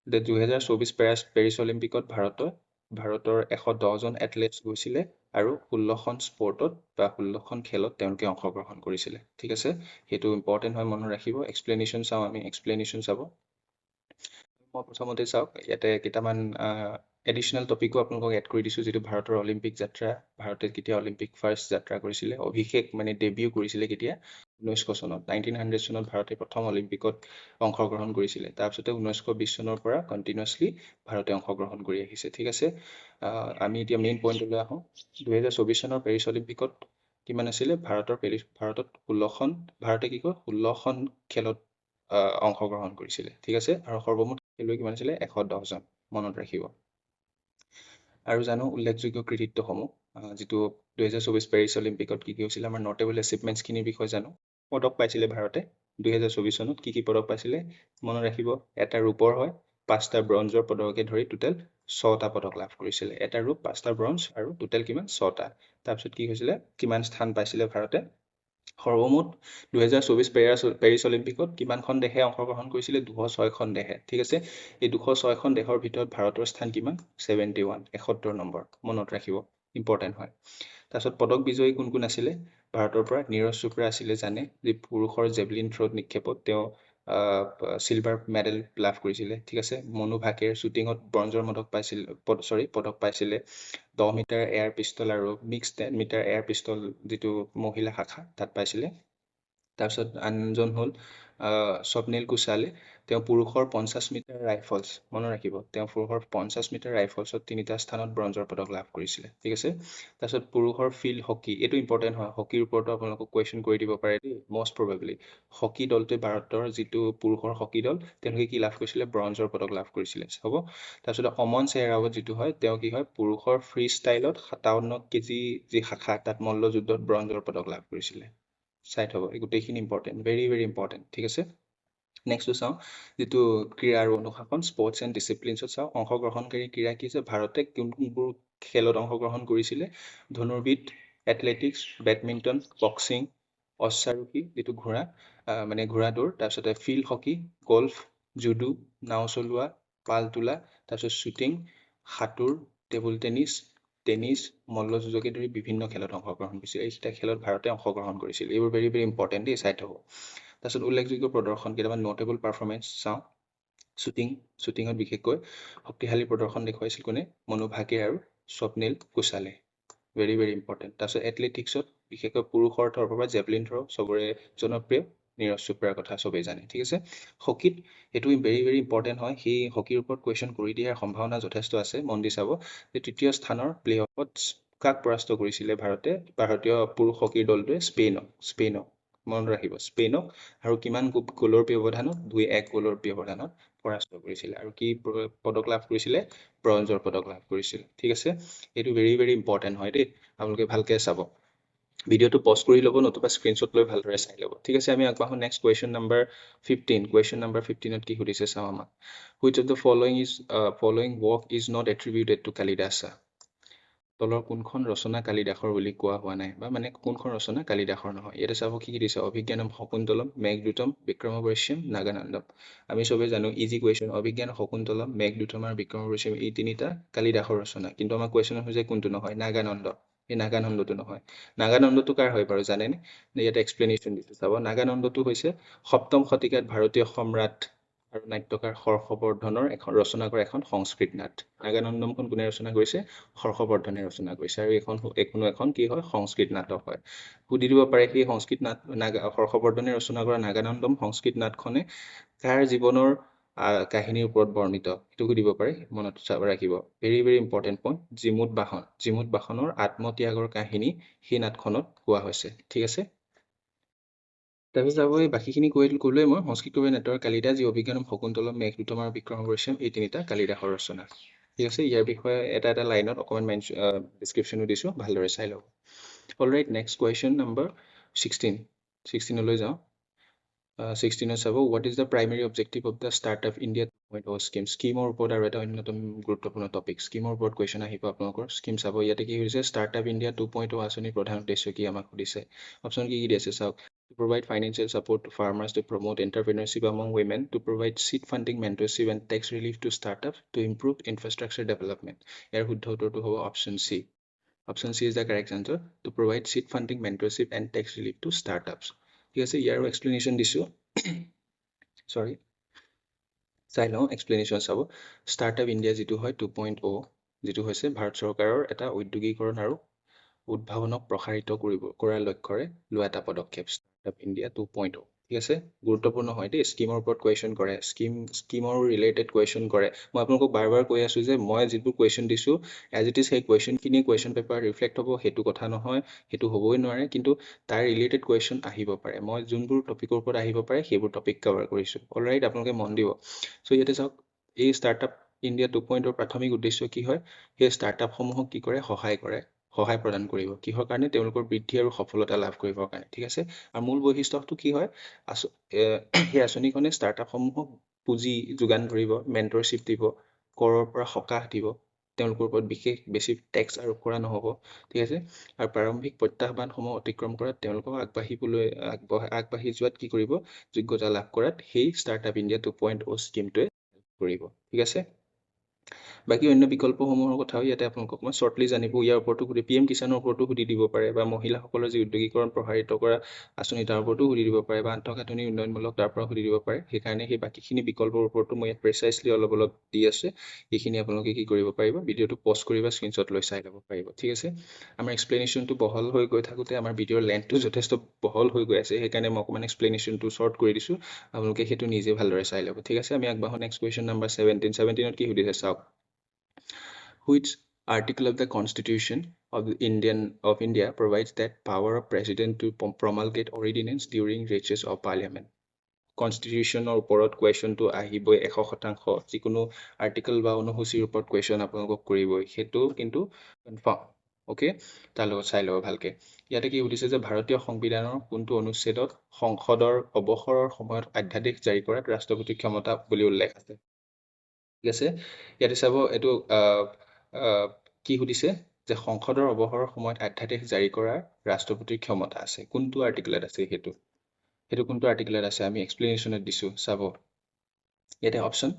2024 পেৰিছ অলিম্পিকত ভাৰতৰ 110জন এথলেটছ গৈছিলে আৰু 16খন স্পৰ্টত বা 16খন খেলত তেওঁলোকে অংশগ্ৰহণ কৰিছিলে। ঠিক আছে, সেইটো ইম্পৰ্টেণ্ট হয়, মনত ৰাখিব। এক্সপ্লেনেশ্যন চাওঁ আমি। এক্সপ্লেনেশ্যন চাব, মই প্ৰথমতে চাওক, ইয়াতে কেইটামান এডিশ্যনেল টপিকো আপোনালোকক এড কৰি দিছোঁ, যিটো ভাৰতৰ অলিম্পিক যাত্ৰা, ভাৰতে কেতিয়া অলিম্পিক ফাৰ্ষ্ট যাত্ৰা কৰিছিলে, অভিষেক মানে ডেবিউ কৰিছিলে কেতিয়া, 1900 চনত, 1900 চনত ভাৰতে প্ৰথম অলিম্পিকত অংশগ্ৰহণ কৰিছিলে। তাৰপিছতে 1920 চনৰ পৰা কণ্টিনিউৱাছলি ভাৰতে অংশগ্ৰহণ কৰি আহিছে। ঠিক আছে, আমি এতিয়া মেইন পইণ্টলৈ আহোঁ। 2024 চনৰ পেৰিছ অলিম্পিকত কিমান আছিলে, ভাৰতত 16খন, ভাৰতে কি কয় 16খন খেলত অংশগ্ৰহণ কৰিছিলে। ঠিক আছে, আৰু সৰ্বমুঠ খেলুৱৈ কিমান আছিলে, 110জন, মনত ৰাখিব। আৰু জানো উল্লেখযোগ্য কৃতিত্বসমূহ, যিটো 2024 পেৰিছ অলিম্পিকত কি হৈছিলে, আমাৰ নটেবল এচিভমেণ্টছখিনিৰ বিষয়ে জানো। পদক পাইছিলে ভাৰতে 2024 চনত, কি পদক পাইছিলে মনত ৰাখিব। এটা ৰূপৰ হয়, 5টা ব্ৰঞ্জৰ পদককে ধৰি টোটেল 6টা পদক লাভ কৰিছিলে। এটা ৰূপ, 5টা ব্ৰঞ্জ আৰু টোটেল কিমান, 6টা। তাৰপিছত কি হৈছিলে, কিমান স্থান পাইছিলে ভাৰতে, সৰ্বমুঠ 2024 পেৰিছ অলিম্পিকত কিমানখন দেশে অংশগ্ৰহণ কৰিছিলে, 206খন দেশে। ঠিক আছে, এই 206খন দেশৰ ভিতৰত ভাৰতৰ স্থান কিমান, 71, 71 নম্বৰ, মনত ৰাখিব, ইম্পৰ্টেণ্ট হয়। তাৰপিছত পদক বিজয়ী কোন কোন আছিলে ভাৰতৰ পৰা, নীৰজ চোপ্ৰা আছিলে, জানে, যি পুৰুষৰ জেভলিন থ্ৰ'ত নিক্ষেপত তেওঁ চিলভাৰ মেডেল লাভ কৰিছিলে। ঠিক আছে, মনু ভাকেৰ শ্বুটিঙত ব্ৰঞ্জৰ পদক পাইছিলে। 10 মিটাৰ এয়াৰ পিষ্টল আৰু মিক্স 10 মিটাৰ এয়াৰ পিষ্টল যিটো মহিলা শাখা তাত পাইছিলে। তাৰপিছত আনজন হ'ল স্বপ্নীল কুশালে, তেওঁ পুৰুষৰ 50 মিটাৰ ৰাইফলছ, মনত ৰাখিব, তেওঁ পুৰুষৰ 50 মিটাৰ ৰাইফলছত 3টা স্থানত ব্ৰঞ্জৰ পদক লাভ কৰিছিলে। ঠিক আছে, তাৰপিছত পুৰুষৰ ফিল্ড হকী, এইটো ইম্পৰ্টেণ্ট হয়, হকীৰ ওপৰতো আপোনালোকক কুৱেশ্যন কৰি দিব পাৰে দেই, মষ্ট প্ৰবেবলি। হকী দলটোৱে, ভাৰতৰ যিটো পুৰুষৰ হকী দল, তেওঁলোকে কি লাভ কৰিছিলে, ব্ৰঞ্জৰ পদক লাভ কৰিছিলে। হ'ব, তাৰপিছত অমন চেহৰাৱত যিটো হয়, তেওঁ কি হয়, পুৰুষৰ ফ্ৰী ষ্টাইলত 57 কেজি যি শাখা, তাত মল্লযুদ্ধত ব্ৰঞ্জৰ পদক লাভ কৰিছিলে। চাই থ'ব, এই গোটেইখিনি ইম্পৰ্টেণ্ট, ভেৰি ভেৰি ইম্পৰ্টেণ্ট। ঠিক আছে, নেক্সটটো চাওঁ, যিটো ক্ৰীড়া আৰু অনুশাসন, স্পৰ্টছ এণ্ড ডিচিপ্লিনছত চাওঁ। অংশগ্ৰহণকাৰী ক্ৰীড়া কি আছে, ভাৰতে কোনবোৰ খেলত অংশগ্ৰহণ কৰিছিলে, ধনুৰ্বিদ, এথলেটিক্স, বেডমিণ্টন, বক্সিং, অশ্বাৰোহী, যিটো ঘোঁৰা মানে ঘোঁৰা দৌৰ, তাৰপিছতে ফিল্ড হকী, গল্ফ, জুডো, নাও চলোৱা, পাল তোলা, তাৰপিছত শ্বুটিং, সাঁতোৰ, টেবুল টেনিছ, মল্লযুঁজকে ধৰি বিভিন্ন খেলত অংশগ্ৰহণ কৰিছিল। এইকেইটা খেলত ভাৰতে অংশগ্ৰহণ কৰিছিল। এইবোৰ ভেৰি ভেৰি ইম্পৰ্টেণ্ট দেই, চাই থ'ব। তাৰপিছত উল্লেখযোগ্য প্ৰদৰ্শন, কেইটামান নটেবল পাৰফৰ্মেঞ্চ চাওঁ। শ্বুটিঙত বিশেষকৈ শক্তিশালী প্ৰদৰ্শন দেখুৱাইছিল কোনে, মনু ভাকেৰ আৰু স্বপ্নীল কুশালে, ভেৰি ভেৰি ইম্পৰ্টেণ্ট। তাৰপিছত এথলেটিক্সত বিশেষকৈ পুৰুষৰ তৰফৰ পৰা জেভলিন থ্ৰ' চবৰে জনপ্ৰিয়, নীৰজ চোপ্ৰাৰ কথা চবেই জানে। ঠিক আছে, হকীত এইটো ভেৰি ভেৰি ইম্পৰ্টেণ্ট হয়, সেই হকীৰ ওপৰত কুৱেশ্যন কৰি দিয়াৰ সম্ভাৱনা যথেষ্ট আছে, মন দি চাব। যে 3য় স্থানৰ প্লে অফত কাক পৰাস্ত কৰিছিলে ভাৰতীয় পুৰুষ হকীৰ দলটোৱে, স্পেইনক, মনত ৰাখিব, স্পেইনক, আৰু কিমান গ'লৰ ব্যৱধানত, 2-1 গ'লৰ ব্যৱধানত পৰাস্ত কৰিছিলে। আৰু কি পদক লাভ কৰিছিলে, ব্ৰঞ্জৰ পদক লাভ কৰিছিল। ঠিক আছে, এইটো ভেৰি ভেৰি ইম্পৰ্টেণ্ট হয় দেই, আপোনালোকে ভালকৈ চাব। ভিডিঅ'টো পজ কৰি ল'ব, নতুবা স্ক্ৰীনশ্বট লৈ ভালদৰে চাই ল'ব। ঠিক আছে, আমি আগবাঢ়ো next question number 15। Question number 15ত কি সুধিছে চাওঁ আমাক। Which of the following work is not attributed to Kalidasa. তলৰ কোনখন ৰচনা কালিদাসৰ বুলি কোৱা হোৱা নাই, বা মানে কোনখন ৰচনা কালিদাসৰ নহয়। ইয়াতে চাব কি দিছে, অভিজ্ঞানম শকুন্তলম, মেঘদূতম, বিক্ৰমবৰ্ষ্যম, নাগানন্দম। আমি চবেই জানো, ইজি কুৱেশ্যন, অভিজ্ঞান শকুন্তলম, মেঘদূতম আৰু বিক্ৰমবৰ্ষ্যম, এই 3টা কালিদাসৰ ৰচনা। কিন্তু আমাৰ কুৱেশ্যন হৈছে কোনটো নহয়, নাগানন্দ। এই নাগানন্দটো নহয়। নাগানন্দটো কাৰ হয় বাৰু জানেনে? ইয়াতে এক্সপ্লেনেশ্যন দিছে, চাব। নাগানন্দটো হৈছে 7ম শতিকাত ভাৰতীয় সম্ৰাট আৰু নাট্যকাৰ হৰ্ষবৰ্ধনৰ ৰচনা কৰা এখন সংস্কৃত নাট। নাগানন্দমখন কোনে ৰচনা কৰিছে, হৰ্ষবৰ্ধনে ৰচনা কৰিছে, আৰু এইখনো এখন কি হয়, সংস্কৃত নাটক হয়। সুধি দিব পাৰে, সেই সংস্কৃত হৰ্ষবৰ্ধনে ৰচনা কৰা নাগানন্দম সংস্কৃত নাটখনে কাৰ জীৱনৰ কাহিনীৰ ওপৰত বৰ্ণিত, সেইটো সুধিব পাৰে, মনত ৰাখিব। ভেৰি ভেৰি ইম্পৰ্টেণ্ট পইণ্ট, জিমুত বাহনৰ আত্মত্যাগৰ কাহিনী সেই নাটখনত কোৱা হৈছে। ঠিক আছে, তাৰপিছত যাব, এই বাকীখিনি ক'লোৱে মই, সংস্কৃত কবি নাটৰ কালিদাস, যি অভিজ্ঞানম শকুন্তলম, মেঘদূতম আৰু বিক্ৰমবৰ্ষ্যম, এই 3টা কালিদাসৰ ৰচনা। ঠিক আছে, ইয়াৰ বিষয়ে এটা লাইনত অকণমান ডিছক্ৰিপশ্যনো দিছোঁ, ভালদৰে চাই লওক। অলৰাইট, নেক্সট কুৱেশ্যন নম্বৰ 16লৈ যাওঁ। 16ত চাব, what is the primary objective of the startup India 2.0 scheme. স্কিমৰ ওপৰত আৰু এটা অন্যতম গুৰুত্বপূৰ্ণ টপিক, স্কিমৰ ওপৰত কুৱেশ্যন আহিব আপোনালোকৰ। স্কিম চাব, ইয়াতে কি হৈছে, ষ্টাৰ্টআপ ইণ্ডিয়া 2.0 আঁচনিৰ প্ৰধান উদ্দেশ্য কি আমাক সুধিছে। অপশ্যন কি দি আছে চাওক। To provide financial support to farmers, to promote entrepreneurship among women, to provide seed funding, mentorship and tax relief to startups, to improve infrastructure development. ইয়াৰ শুদ্ধ উত্তৰটো হ'ব option C. Option C is the correct answer, two provide seed funding, mentorship and tax relief to startups. ঠিক আছে, ইয়াৰো explanation দিছোঁ, চাই লওঁ explanation চাব। ষ্টাৰ্টআপ ইণ্ডিয়া যিটো হয় 2.0, যিটো হৈছে ভাৰত চৰকাৰৰ এটা ঔদ্যোগিকৰণ আৰু উদ্ভাৱনক প্ৰসাৰিত কৰাৰ লক্ষ্যৰে লোৱা এটা পদক্ষেপ ষ্টাৰ্টআপ ইণ্ডিয়া 2.0 ঠিক আছে গুৰুত্বপূৰ্ণ হয় দেই স্কিমৰ ওপৰত কুৱেশ্যন কৰে স্কিমৰ ৰিলেটেড কুৱেশ্যন কৰে মই আপোনালোকক বাৰ বাৰ কৈ আছোঁ যে মই যিবোৰ কুৱেশ্যন দিছোঁ এজ ইট ইজ সেই কুৱেশ্যনখিনি কুৱেশ্যন পেপাৰ ৰিফ্লেক্ট হ'ব সেইটো কথা নহয় সেইটো হ'বই নোৱাৰে কিন্তু তাৰ ৰিলেটেড কুৱেশ্যন আহিব পাৰে মই যোনবোৰ টপিকৰ ওপৰত আহিব পাৰে সেইবোৰ টপিক কভাৰ কৰিছোঁ অলৰাইট আপোনালোকে মন দিব চ' ইয়াতে চাওক এই ষ্টাৰ্টআপ ইণ্ডিয়া 2.0 প্ৰাথমিক উদ্দেশ্য কি হয় সেই ষ্টাৰ্টআপসমূহক কি কৰে সহায় প্ৰদান কৰিব কিহৰ কাৰণে তেওঁলোকৰ বৃদ্ধি আৰু সফলতা লাভ কৰিবৰ কাৰণে ঠিক আছে আৰু মূল বৈশিষ্ট্যটো কি হয় সেই আঁচনিখনে ষ্টাৰ্টআপসমূহক পুঁজি যোগান ধৰিব মেণ্টৰশ্বিপ দিব কৰৰ পৰা সকাহ দিব তেওঁলোকৰ ওপৰত বিশেষ বেছি টেক্স আৰোপ কৰা নহ'ব ঠিক আছে আৰু প্ৰাৰম্ভিক প্ৰত্যাহ্বানসমূহ অতিক্ৰম কৰাত তেওঁলোকক আগবাঢ়ি যোৱাত কি কৰিব যোগ্যতা লাভ কৰাত সেই ষ্টাৰ্টআপ ইণ্ডিয়া 2.0 স্কিমটোৱে কৰিব ঠিক আছে বাকী অন্য বিকল্পসমূহৰ কথাও ইয়াতে আপোনালোকক মই শ্বৰ্টলি জানিব ইয়াৰ ওপৰতো সুধি PM কিষাণৰ ওপৰতো সুধি দিব পাৰে বা মহিলাসকলৰ যি উদ্যোগীকৰণ প্ৰসাৰিত কৰা আঁচনি তাৰ ওপৰতো সুধি দিব পাৰে বা আন্তঃগাঁথনি উন্নয়নমূলক তাৰ পৰা সুধি দিব পাৰে সেইকাৰণে সেই বাকীখিনি বিকল্পৰ ওপৰতো মই ইয়াত প্ৰেচাইজলি অলপ দি আছে এইখিনি আপোনালোকে কি কৰিব পাৰিব ভিডিঅ'টো পজ কৰি বা স্ক্ৰীনশ্বট লৈ চাই ল'ব পাৰিব ঠিক আছে আমাৰ এক্সপ্লেনেশ্যনটো বহল হৈ গৈ থাকোঁতে আমাৰ ভিডিঅ'ৰ লেন্থটো যথেষ্ট বহল হৈ গৈ আছে সেইকাৰণে মই অকণমান এক্সপ্লেনেশ্যনটো শ্বৰ্ট কৰি দিছোঁ আপোনালোকে সেইটো নিজে ভালদৰে চাই ল'ব ঠিক আছে আমি আগবাঢ়ো নেক্সট কুৱেশ্যন নাম্বাৰ 17 কি সুধিছে চাওক which article of the Constitution of India provides that power of President to promulgate ordinance during recess of Parliament. কনষ্টিটিউশ্যনৰ ওপৰত কুৱেশ্যনটো আহিবই 100% যিকোনো আৰ্টিকেল বা অনুসূচীৰ ওপৰত কুৱেশ্যন আপোনালোকক কৰিবই সেইটো কিন্তু কনফাৰ্ম অ'কে তাৰ লগত চাই ল'ব ভালকে ইয়াতে কি সুধিছে যে ভাৰতীয় সংবিধানৰ কোনটো অনুচ্ছেদত সংসদৰ অৱসৰৰ সময়ত অধ্যাদেশ জাৰি কৰাত ৰাষ্ট্ৰপতিৰ ক্ষমতা বুলি উল্লেখ আছে ঠিক আছে ইয়াতে চাব এইটো কি সুধিছে যে সংসদৰ অৱসৰৰ সময়ত অধ্যাদেশ জাৰি কৰাৰ ৰাষ্ট্ৰপতিৰ ক্ষমতা আছে কোনটো আৰ্টিকেলত আছে সেইটো কোনটো আৰ্টিকেলত আছে আমি এক্সপ্লেনেশ্যনত দিছোঁ চাব ইয়াতে অপশ্যন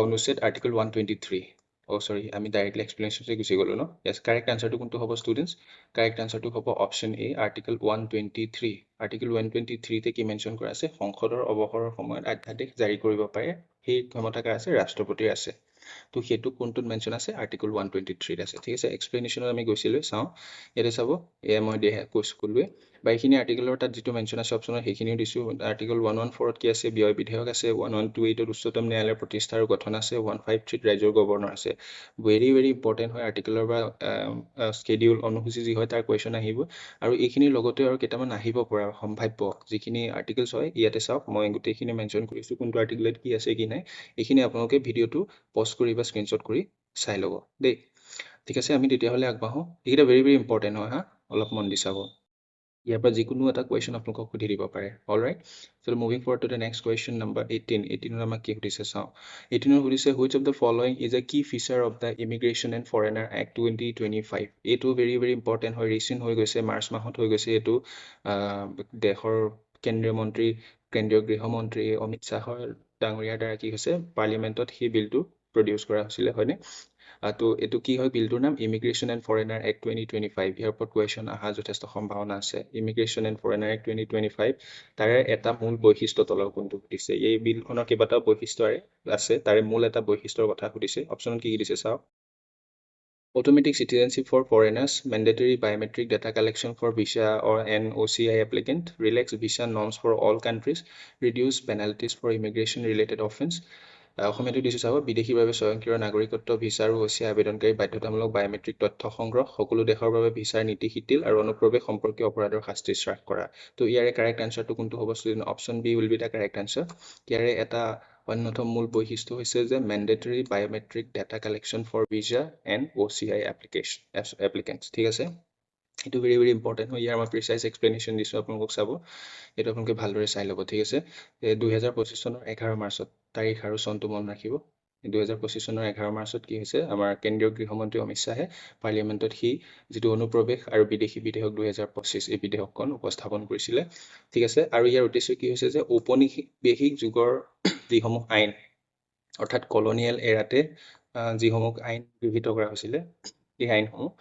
অনুচ্ছেদ আৰ্টিকেল 123 চৰি আমি ডাইৰেক্টলি এক্সপ্লেনেশ্যনতে গুচি গ'লোঁ ন য়েছ কাৰেক্ট আনচাৰটো কোনটো হ'ব ষ্টুডেণ্টছ কাৰেক্ট আনচাৰটো হ'ব অপশ্যন এ আৰ্টিকেল 123 আৰ্টিকেল 123তে কি মেনশ্যন কৰা আছে সংসদৰ অৱসৰৰ সময়ত অধ্যাদেশ জাৰি কৰিব পাৰে সেই ক্ষমতা কাৰ আছে ৰাষ্ট্ৰপতিৰ আছে তো সেইটো কোনটোত মেনশ্যন আছে আৰ্টিকেল 123 আছে ঠিক আছে এক্সপ্লেনেশ্যনত আমি গৈছিলোঁ চাওঁ ইয়াতে চাব এয়া মই ক'লোৱে বা এইখিনি আৰ্টিকেলৰ তাত যিটো মেনশ্যন আছে অপশ্যনত সেইখিনিও দিছোঁ আৰ্টিকেল 114ত কি আছে ব্যয় বিধেয়ক আছে 1128ত উচ্চতম ন্যায়ালয়ৰ প্ৰতিষ্ঠা আৰু গঠন আছে 153ত ৰাজ্যৰ গভৰ্ণৰ আছে ভেৰি ইম্পৰ্টেণ্ট হয় আৰ্টিকেলৰ বা স্কেডিউল অনুসূচী যি হয় তাৰ কুৱেশ্যন আহিব আৰু এইখিনিৰ লগতে আৰু কেইটামান আহিব পৰা সম্ভাৱ্য যিখিনি আৰ্টিকেলছ হয় ইয়াতে চাওক মই গোটেইখিনি মেনশ্যন কৰিছোঁ কোনটো আৰ্টিকেলত কি আছে কি নাই এইখিনি আপোনালোকে ভিডিঅ'টো পজ কৰি বা স্ক্ৰীনশ্বট কৰি চাই ল'ব দেই ঠিক আছে আমি তেতিয়াহ'লে আগবাঢ়োঁ এইকেইটা ভেৰি ইম্পৰ্টেণ্ট হয় হা অলপ মন দি চাব ইয়াৰ পৰা যিকোনো এটা কুৱেশ্যন আপোনালোকক সুধি দিব পাৰে alright so' moving forward to the next question number 18ত আমাক কি সুধিছে চাওঁ 18ত সুধিছে which of the following is a key feature of the immigration and foreigner act 2025 এইটো ভেৰি ইম্পৰ্টেণ্ট হয় ৰিচেণ্ট হৈ গৈছে মাৰ্চ মাহত হৈ গৈছে এইটো দেশৰ কেন্দ্ৰীয় গৃহমন্ত্ৰী অমিত শ্বাহৰ ডাঙৰীয়াৰ দ্বাৰা কি হৈছে পাৰ্লিমেণ্টত সেই বিলটো প্ৰডিউচ কৰা হৈছিলে হয়নে তো এইটো কি হয় বিলটোৰ নাম ইমিগ্ৰেশ্যন এণ্ড ফৰেনাৰ এক্ট 2025 ইয়াৰ ওপৰত কুৱেশ্যন অহা যথেষ্ট সম্ভাৱনা আছে ইমিগ্ৰেশ্যন এণ্ড ফৰেনাৰ এক্ট 2025 তাৰে এটা মূল বৈশিষ্ট্য তলৰ কোনটো সুধিছে এই বিলখনৰ কেইবাটাও বৈশিষ্ট্য আছে তাৰে মূল এটা বৈশিষ্ট্যৰ কথা সুধিছে অপশ্যনত কি দিছে চাওক automatic citizenship for foreigners, mandatory biometric data collection for visa or an OCI applicant, relax visa norms for all countries, reduce penalties for immigration related offense. অসমীয়াটো দিছোঁ চাব বিদেশীৰ বাবে স্বয়ংক্ৰিয় নাগৰিকত্ব ভিছা আৰু OCI আবেদনকাৰী বাধ্যতামূলক বায়োমেট্ৰিক তথ্য সংগ্ৰহ সকলো দেশৰ বাবে ভিছাৰ নীতি শিথিল আৰু অনুপ্ৰৱেশ সম্পৰ্কীয় অপৰাধৰ শাস্তি হ্ৰাস কৰা তো ইয়াৰে কাৰেক্ট আনচাৰটো কোনটো হ'ব student option B will be the correct answer ইয়াৰে এটা অন্যতম মূল বৈশিষ্ট্য হৈছে যে mandatory biometric data collection for visa and OCI applicants ঠিক আছে এইটো ভেৰি ইম্পৰ্টেণ্ট হয় ইয়াৰ মই প্ৰিচাইজ এক্সপ্লেনেশ্যন দিছোঁ আপোনালোকক চাব এইটো আপোনালোকে ভালদৰে চাই ল'ব ঠিক আছে 2025 চনৰ 11 মাৰ্চত তাৰিখ আৰু চনটো মন ৰাখিব 2025 চনৰ 11 মাৰ্চত কি হৈছে আমাৰ কেন্দ্ৰীয় গৃহমন্ত্ৰী অমিত শ্বাহে পাৰ্লিমেণ্টত সি যিটো অনুপ্ৰৱেশ আৰু বিদেশী বিধেয়ক 2025 এই বিধেয়কখন উপস্থাপন কৰিছিলে ঠিক আছে আৰু ইয়াৰ উদ্দেশ্য কি হৈছে যে ঔপনিৱেশিক যুগৰ যিসমূহ আইন অৰ্থাৎ কলনিয়েল এৰাতে যিসমূহ আইন গৃহীত কৰা হৈছিলে এই আইনসমূহ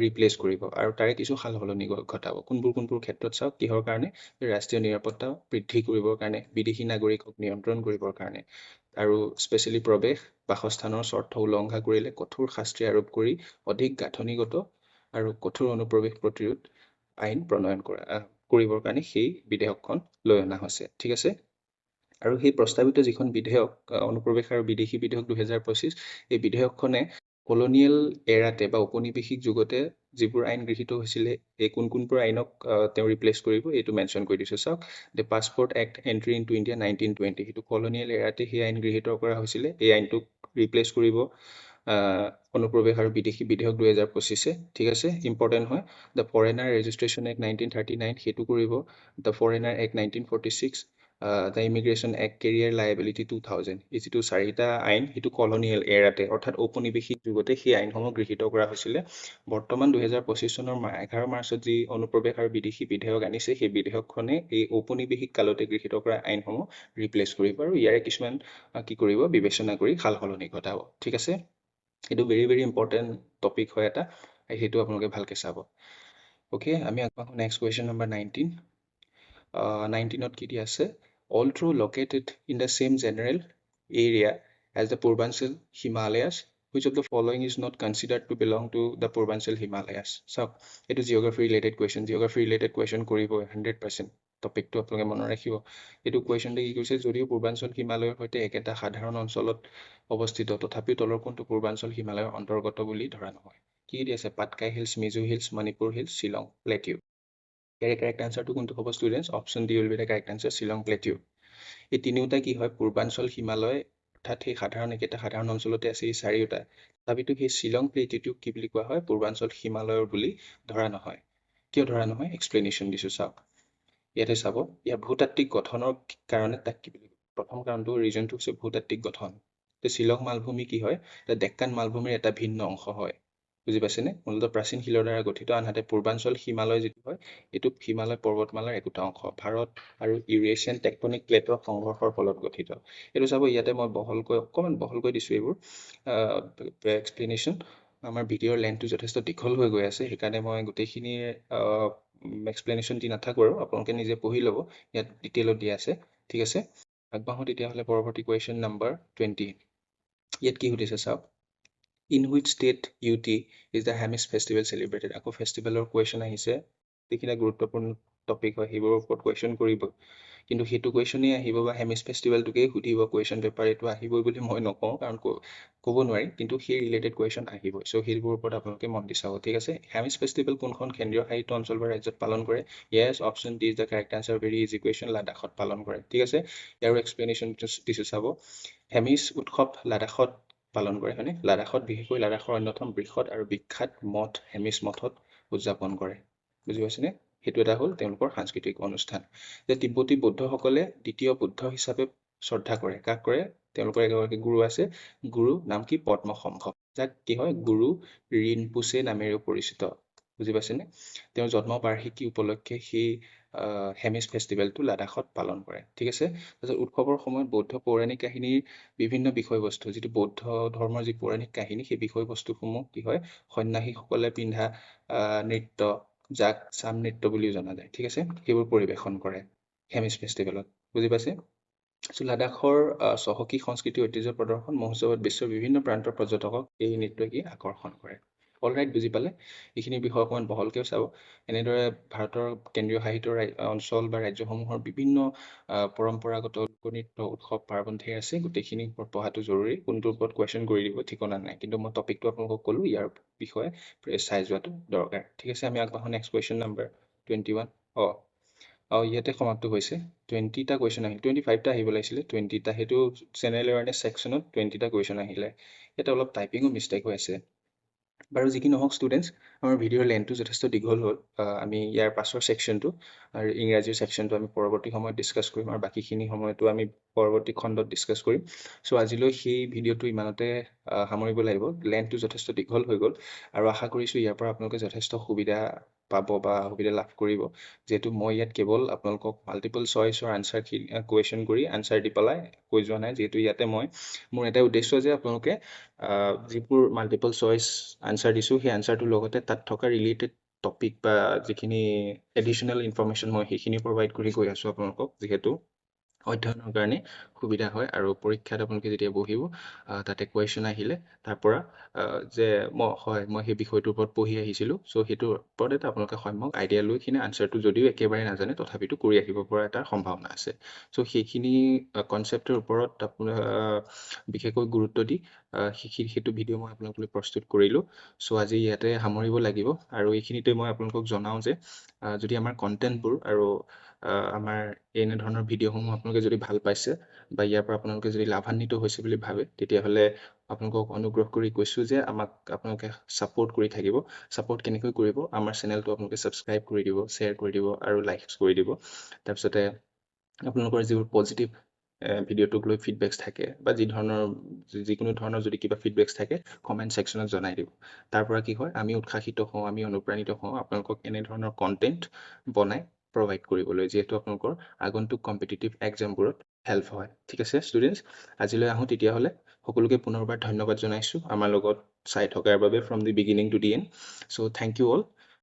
ৰিপ্লেচ কৰিব আৰু তাৰে কিছু সাল সলনি ঘটাব কোনবোৰ ক্ষেত্ৰত চাওক কিহৰ কাৰণে ৰাষ্ট্ৰীয় নিৰাপত্তা বৃদ্ধি কৰিবৰ কাৰণে বিদেশী নাগৰিকক নিয়ন্ত্ৰণ কৰিবৰ কাৰণে আৰু স্পেচিয়েলি প্ৰৱেশ বাসস্থানৰ চৰ্ত উলংঘা কৰিলে কঠোৰ শাস্তি আৰোপ কৰি অধিক গাঁথনিগত আৰু কঠোৰ অনুপ্ৰৱেশ প্ৰতিৰোধ আইন প্ৰণয়ন কৰিবৰ কাৰণে সেই বিধেয়কখন লৈ অনা হৈছে। ঠিক আছে। আৰু সেই প্ৰস্তাৱিত যিখন বিধেয়ক অনুপ্ৰৱেশ আৰু বিদেশী বিধেয়ক 2025, এই বিধেয়কখনে কলনিয়েল এৰাতে বা ঔপনিৱেশিক যুগতে যিবোৰ আইন গৃহীত হৈছিলে এই কোনবোৰ আইনক তেওঁ ৰিপ্লেচ কৰিব এইটো মেনশ্যন কৰি দিছোঁ। চাওক, the passport act entry into India 1920, সেইটো কলনিয়েল এৰাতে সেই আইন গৃহীত কৰা হৈছিলে। এই আইনটোক ৰিপ্লেচ কৰিব অনুপ্ৰৱেশ আৰু বিদেশী বিধেয়ক 2025। ঠিক আছে, ইম্পৰ্টেণ্ট হয়। দ্য ফৰেনাৰ ৰেজিষ্ট্ৰেশ্যন এক্ট 1939, সেইটো কৰিব। The foreigner act 1946, the immigration act career liability 2000, এই যিটো চাৰিটা আইন সেইটো কলনিয়েল এৰাতে অৰ্থাৎ ঔপনিৱেশিক যুগতে সেই আইনসমূহ গৃহীত কৰা হৈছিলে। বৰ্তমান 2025 চনৰ 11 মাৰ্চত যি অনুপ্ৰৱেশ আৰু বিদেশী বিধেয়ক আনিছে সেই বিধেয়কখনে এই ঔপনিৱেশিক কালতে গৃহীত কৰা আইনসমূহ ৰিপ্লেচ কৰিব আৰু ইয়াৰে কিছুমান কি কৰিব বিবেচনা কৰি সাল সলনি ঘটাব। ঠিক আছে, এইটো ভেৰি ভেৰি ইম্পৰ্টেণ্ট টপিক হয় এটা, সেইটো আপোনালোকে ভালকৈ চাব। অ'কে, আমি আগবাঢ়ো নেক্সট কুৱেশ্যন নম্বৰ 19। 19ত কি দিয়া আছে? Although located in the same general area as the Purbanchal Himalayas, which of the following is not considered to belong to the Purbanchal Himalayas? So, it is geography related question. Geography related question কৰিব 100%. টপিকটো আপোনালোকে মনত ৰাখিব। এইটো কুৱেশ্যনটো কি কৈছে, যদিও পূৰ্বাঞ্চল হিমালয়ৰ সৈতে একেটা সাধাৰণ অঞ্চলত অৱস্থিত তথাপিও তলৰ কোনটো পূৰ্বাঞ্চল হিমালয়ৰ অন্তৰ্গত বুলি ধৰা নহয়। কি দি আছে? Patkai hills, Mizo hills, Manipur hills, Shillong প্লেটিউ। ইয়াৰে কাৰেক্ট আনচাৰটো কোনটো হ'ব students? Option D will be the correct answer, Shillong প্লেটিউ। এই তিনিওটা কি হয়? পূৰ্বাঞ্চল হিমালয় অৰ্থাৎ সেই একেটা সাধাৰণ অঞ্চলতে আছে এই চাৰিওটা। তথাপিতো সেই শ্বিলং প্লেটিউটোক কি বুলি কোৱা হয়? পূৰ্বাঞ্চল হিমালয়ৰ বুলি ধৰা নহয়। কিয় ধৰা নহয়? এক্সপ্লেনেশ্যন দিছোঁ, চাওক। ইয়াতে চাব, ইয়াৰ ভূতাত্ত্বিক গঠনৰ কাৰণে তাক কি বুলি কয়? প্ৰথম কাৰণটো ৰিজনটো হৈছে ভূতাত্ত্বিক গঠন। শ্বিলং মালভূমি কি হয়? ডেক্কান মালভূমিৰ এটা ভিন্ন অংশ হয়। বুজি পাইছেনে? মূলতঃ প্ৰাচীন শিলৰ দ্বাৰা গঠিত, আনহাতে পূৰ্বাঞ্চল হিমালয় যিটো হয় এইটো হিমালয় পৰ্বতমালাৰ একোটা অংশ, ভাৰত আৰু ইউৰেছিয়ান টেকটনিক প্লেটৰ সংঘৰ্ষৰ ফলত গঠিত। এইটো চাব, ইয়াতে মই অকণমান বহলকৈ দিছোঁ এইবোৰ এক্সপ্লেনেশ্যন। আমাৰ ভিডিঅ'ৰ লেন্থটো যথেষ্ট দীঘল হৈ গৈ আছে, সেইকাৰণে মই গোটেইখিনি এক্সপ্লেনেশ্যন দি নাথাকোঁ আৰু আপোনালোকে নিজে পঢ়ি ল'ব, ইয়াত ডিটেইলত দিয়া আছে। ঠিক আছে, আগবাঢ়ো তেতিয়াহ'লে পৰৱৰ্তী কুৱেশ্যন নম্বৰ 20। ইয়াত কি সুধিছে চাওক, in which state UT is the Hemis festival celebrated? আকৌ ফেষ্টিভেলৰ কুৱেশ্যন আহিছে, যিখিনি গুৰুত্বপূৰ্ণ টপিক হয় সেইবোৰৰ ওপৰত কুৱেশ্যন কৰিব, কিন্তু সেইটো কুৱেশ্যনেই আহিব বা হেমিছ ফেষ্টিভেলটোকেই সুধিব কুৱেশ্যন পেপাৰ, এইটো আহিবই বুলি মই নকওঁ, কাৰণ ক'ব নোৱাৰি, কিন্তু সেই ৰিলেটেড কুৱেশ্যন আহিবই। চ' সেইবোৰৰ ওপৰত আপোনালোকে মন দি চাব। ঠিক আছে, হেমিছ ফেষ্টিভেল কোনখন কেন্দ্ৰীয় শাসিত অঞ্চল বা ৰাজ্যত পালন কৰে? Yes, option D is the correct answer, very easy question, লাডাখত পালন কৰে। ঠিক আছে, ইয়াৰো এক্সপ্লেনেশ্যন দিছোঁ চাব। হেমিছ উৎসৱ লাডাখত পালন কৰে, হয়নে? লাডাখত, বিশেষকৈ লাডাখৰ অন্যতম বৃহৎ আৰু বিখ্যাত মঠ হেমিছ মঠত উদযাপন কৰে। বুজি পাইছেনে? সেইটো এটা হ'ল তেওঁলোকৰ সাংস্কৃতিক অনুষ্ঠান। যে তিব্বতী বৌদ্ধসকলে দ্বিতীয় বুদ্ধ হিচাপে শ্ৰদ্ধা কৰে। কাক কৰে? তেওঁলোকৰ এগৰাকী গুৰু আছে, গুৰু নাম কি? পদ্মসম্ভৱ, যাক কি হয়? গুৰু ৰিনপোচে নামেৰেও পৰিচিত। বুজি পাইছেনে? তেওঁৰ জন্মবাৰ্ষিকী উপলক্ষে সেই হেমিছ ফেষ্টিভেলটো লাডাখত পালন কৰে। ঠিক আছে, তাৰপিছত উৎসৱৰ সময়ত বৌদ্ধ পৌৰাণিক কাহিনীৰ বিভিন্ন বিষয়বস্তু, যিটো বৌদ্ধ ধৰ্মৰ যি পৌৰাণিক কাহিনী সেই বিষয়বস্তুসমূহ কি হয়? সন্যাসীসকলে পিন্ধা নৃত্য, যাক চাম নৃত্য বুলিও জনা যায়। ঠিক আছে, সেইবোৰ পৰিৱেশন কৰে হেমিছ ফেষ্টিভেলত। বুজি পাইছে? লাডাখৰ চহকী সংস্কৃতি ঐতিহ্য প্ৰদৰ্শন মহোৎসৱত বিশ্বৰ বিভিন্ন প্ৰান্তৰ পৰ্যটকক এই নৃত্যই কি আকৰ্ষণ কৰে। অলৰাইট, বুজি পালে? এইখিনিৰ বিষয়ে অকণমান বহলকৈও চাব। এনেদৰে ভাৰতৰ কেন্দ্ৰীয় শাসিত অঞ্চল বা ৰাজ্যসমূহৰ বিভিন্ন পৰম্পৰাগত লোকনৃত্য, উৎসৱ পাৰ্বণ ঢেৰ আছে, গোটেইখিনি ওপৰত পঢ়াটো জৰুৰী। কোনটোৰ ওপৰত কুৱেশ্যন কৰি দিব ঠিকনা নাই, কিন্তু মই টপিকটো আপোনালোকক ক'লোঁ, ইয়াৰ বিষয়ে চাই যোৱাটো দৰকাৰ। ঠিক আছে, আমি আগবাঢ়ো নেক্সট কুৱেশ্যন নম্বৰ 21। ইয়াতে সমাপ্ত হৈছে। 20টা কুৱেশ্যন আহিল, 25টা আহিব লাগিছিলে, 20টা, সেইটো জেনেৰেল এৱাৰনেছ ছেকশ্যনত 20টা কুৱেশ্যন আহিলে। ইয়াতে অলপ টাইপিঙো মিষ্টেক হৈ আছে। বাৰু যি কি নহওক ষ্টুডেণ্টছ, আমাৰ ভিডিঅ'ৰ লেন্থটো যথেষ্ট দীঘল হ'ল। আমি ইয়াৰ পাছৰ ছেকশ্যনটো আৰু ইংৰাজীৰ ছেকশ্যনটো আমি পৰৱৰ্তী সময়ত ডিছকাছ কৰিম, আৰু বাকীখিনি সময়তো আমি পৰৱৰ্তী খণ্ডত ডিছকাছ কৰিম। চ' আজিলৈ সেই ভিডিঅ'টো ইমানতে সামৰিব লাগিব। লেন্থটো যথেষ্ট দীঘল হৈ গ'ল, আৰু আশা কৰিছোঁ ইয়াৰ পৰা আপোনালোকে যথেষ্ট সুবিধা পাব বা সুবিধা লাভ কৰিব, যিহেতু মই ইয়াত কেৱল আপোনালোকক মাল্টিপল চইচৰ আনচাৰখিনি কুৱেশ্যন কৰি আনচাৰ দি পেলাই কৈ যোৱা নাই, যিহেতু ইয়াতে মোৰ এটা উদ্দেশ্য যে আপোনালোকে যিবোৰ মাল্টিপল চইচ আনচাৰ দিছোঁ সেই আনচাৰটোৰ লগতে তাত থকা ৰিলেটেড টপিক বা যিখিনি এডিশ্যনেল ইনফৰ্মেশ্যন মই সেইখিনি প্ৰভাইড কৰি গৈ আছোঁ আপোনালোকক, যিহেতু অধ্যয়নৰ কাৰণে সুবিধা হয় আৰু পৰীক্ষাত আপোনালোকে যেতিয়া বহিব তাতে কুৱেশ্যন আহিলে তাৰ পৰা যে মই সেই বিষয়টোৰ ওপৰত পঢ়ি আহিছিলোঁ চ' সেইটোৰ ওপৰত এটা আপোনালোকে সম্যক আইডিয়া লৈ কিনে আনচাৰটো যদিও একেবাৰে নাজানে তথাপিতো কৰি আহিব পৰা এটা সম্ভাৱনা আছে চ' সেইখিনি কনচেপ্টৰ ওপৰত আপোনাৰ বিশেষকৈ গুৰুত্ব দি সেইটো ভিডিঅ' মই আপোনালোকলৈ প্ৰস্তুত কৰিলোঁ চ' আজি ইয়াতে সামৰিব লাগিব আৰু এইখিনিতে মই আপোনালোকক জনাওঁ যে যদি আমাৰ কণ্টেণ্টবোৰ আৰু আমাৰ এনেধৰণৰ ভিডিঅ'সমূহ আপোনালোকে যদি ভাল পাইছে বা ইয়াৰ পৰা আপোনালোকে যদি লাভান্বিত হৈছে বুলি ভাবে তেতিয়াহ'লে আপোনালোকক অনুগ্ৰহ কৰি কৈছোঁ যে আমাক আপোনালোকে ছাপোৰ্ট কৰি থাকিব ছাপোৰ্ট কেনেকৈ কৰিব আমাৰ চেনেলটো আপোনালোকে ছাবস্ক্ৰাইব কৰি দিব শ্বেয়াৰ কৰি দিব আৰু লাইকছ কৰি দিব তাৰপিছতে আপোনালোকৰ যিবোৰ পজিটিভ ভিডিঅ'টোক লৈ ফিডবেকছ থাকে বা যিকোনো ধৰণৰ যদি কিবা ফিডবেকছ থাকে কমেণ্ট ছেকশ্যনত জনাই দিব তাৰ পৰা কি হয় আমি উৎসাহিত হওঁ আমি অনুপ্ৰাণিত হওঁ আপোনালোকক এনেধৰণৰ কণ্টেণ্ট বনাই প্ৰভাইড কৰিবলৈ যিহেতু আপোনালোকৰ আগন্তুক কম্পিটিটিভ এক্সামবোৰত হেল্প হয় ঠিক আছে ষ্টুডেণ্টছ আজিলৈ আহোঁ তেতিয়াহ'লে সকলোকে পুনৰবাৰ ধন্যবাদ জনাইছোঁ আমাৰ লগত চাই থকাৰ বাবে from the beginning to the end so' thank you all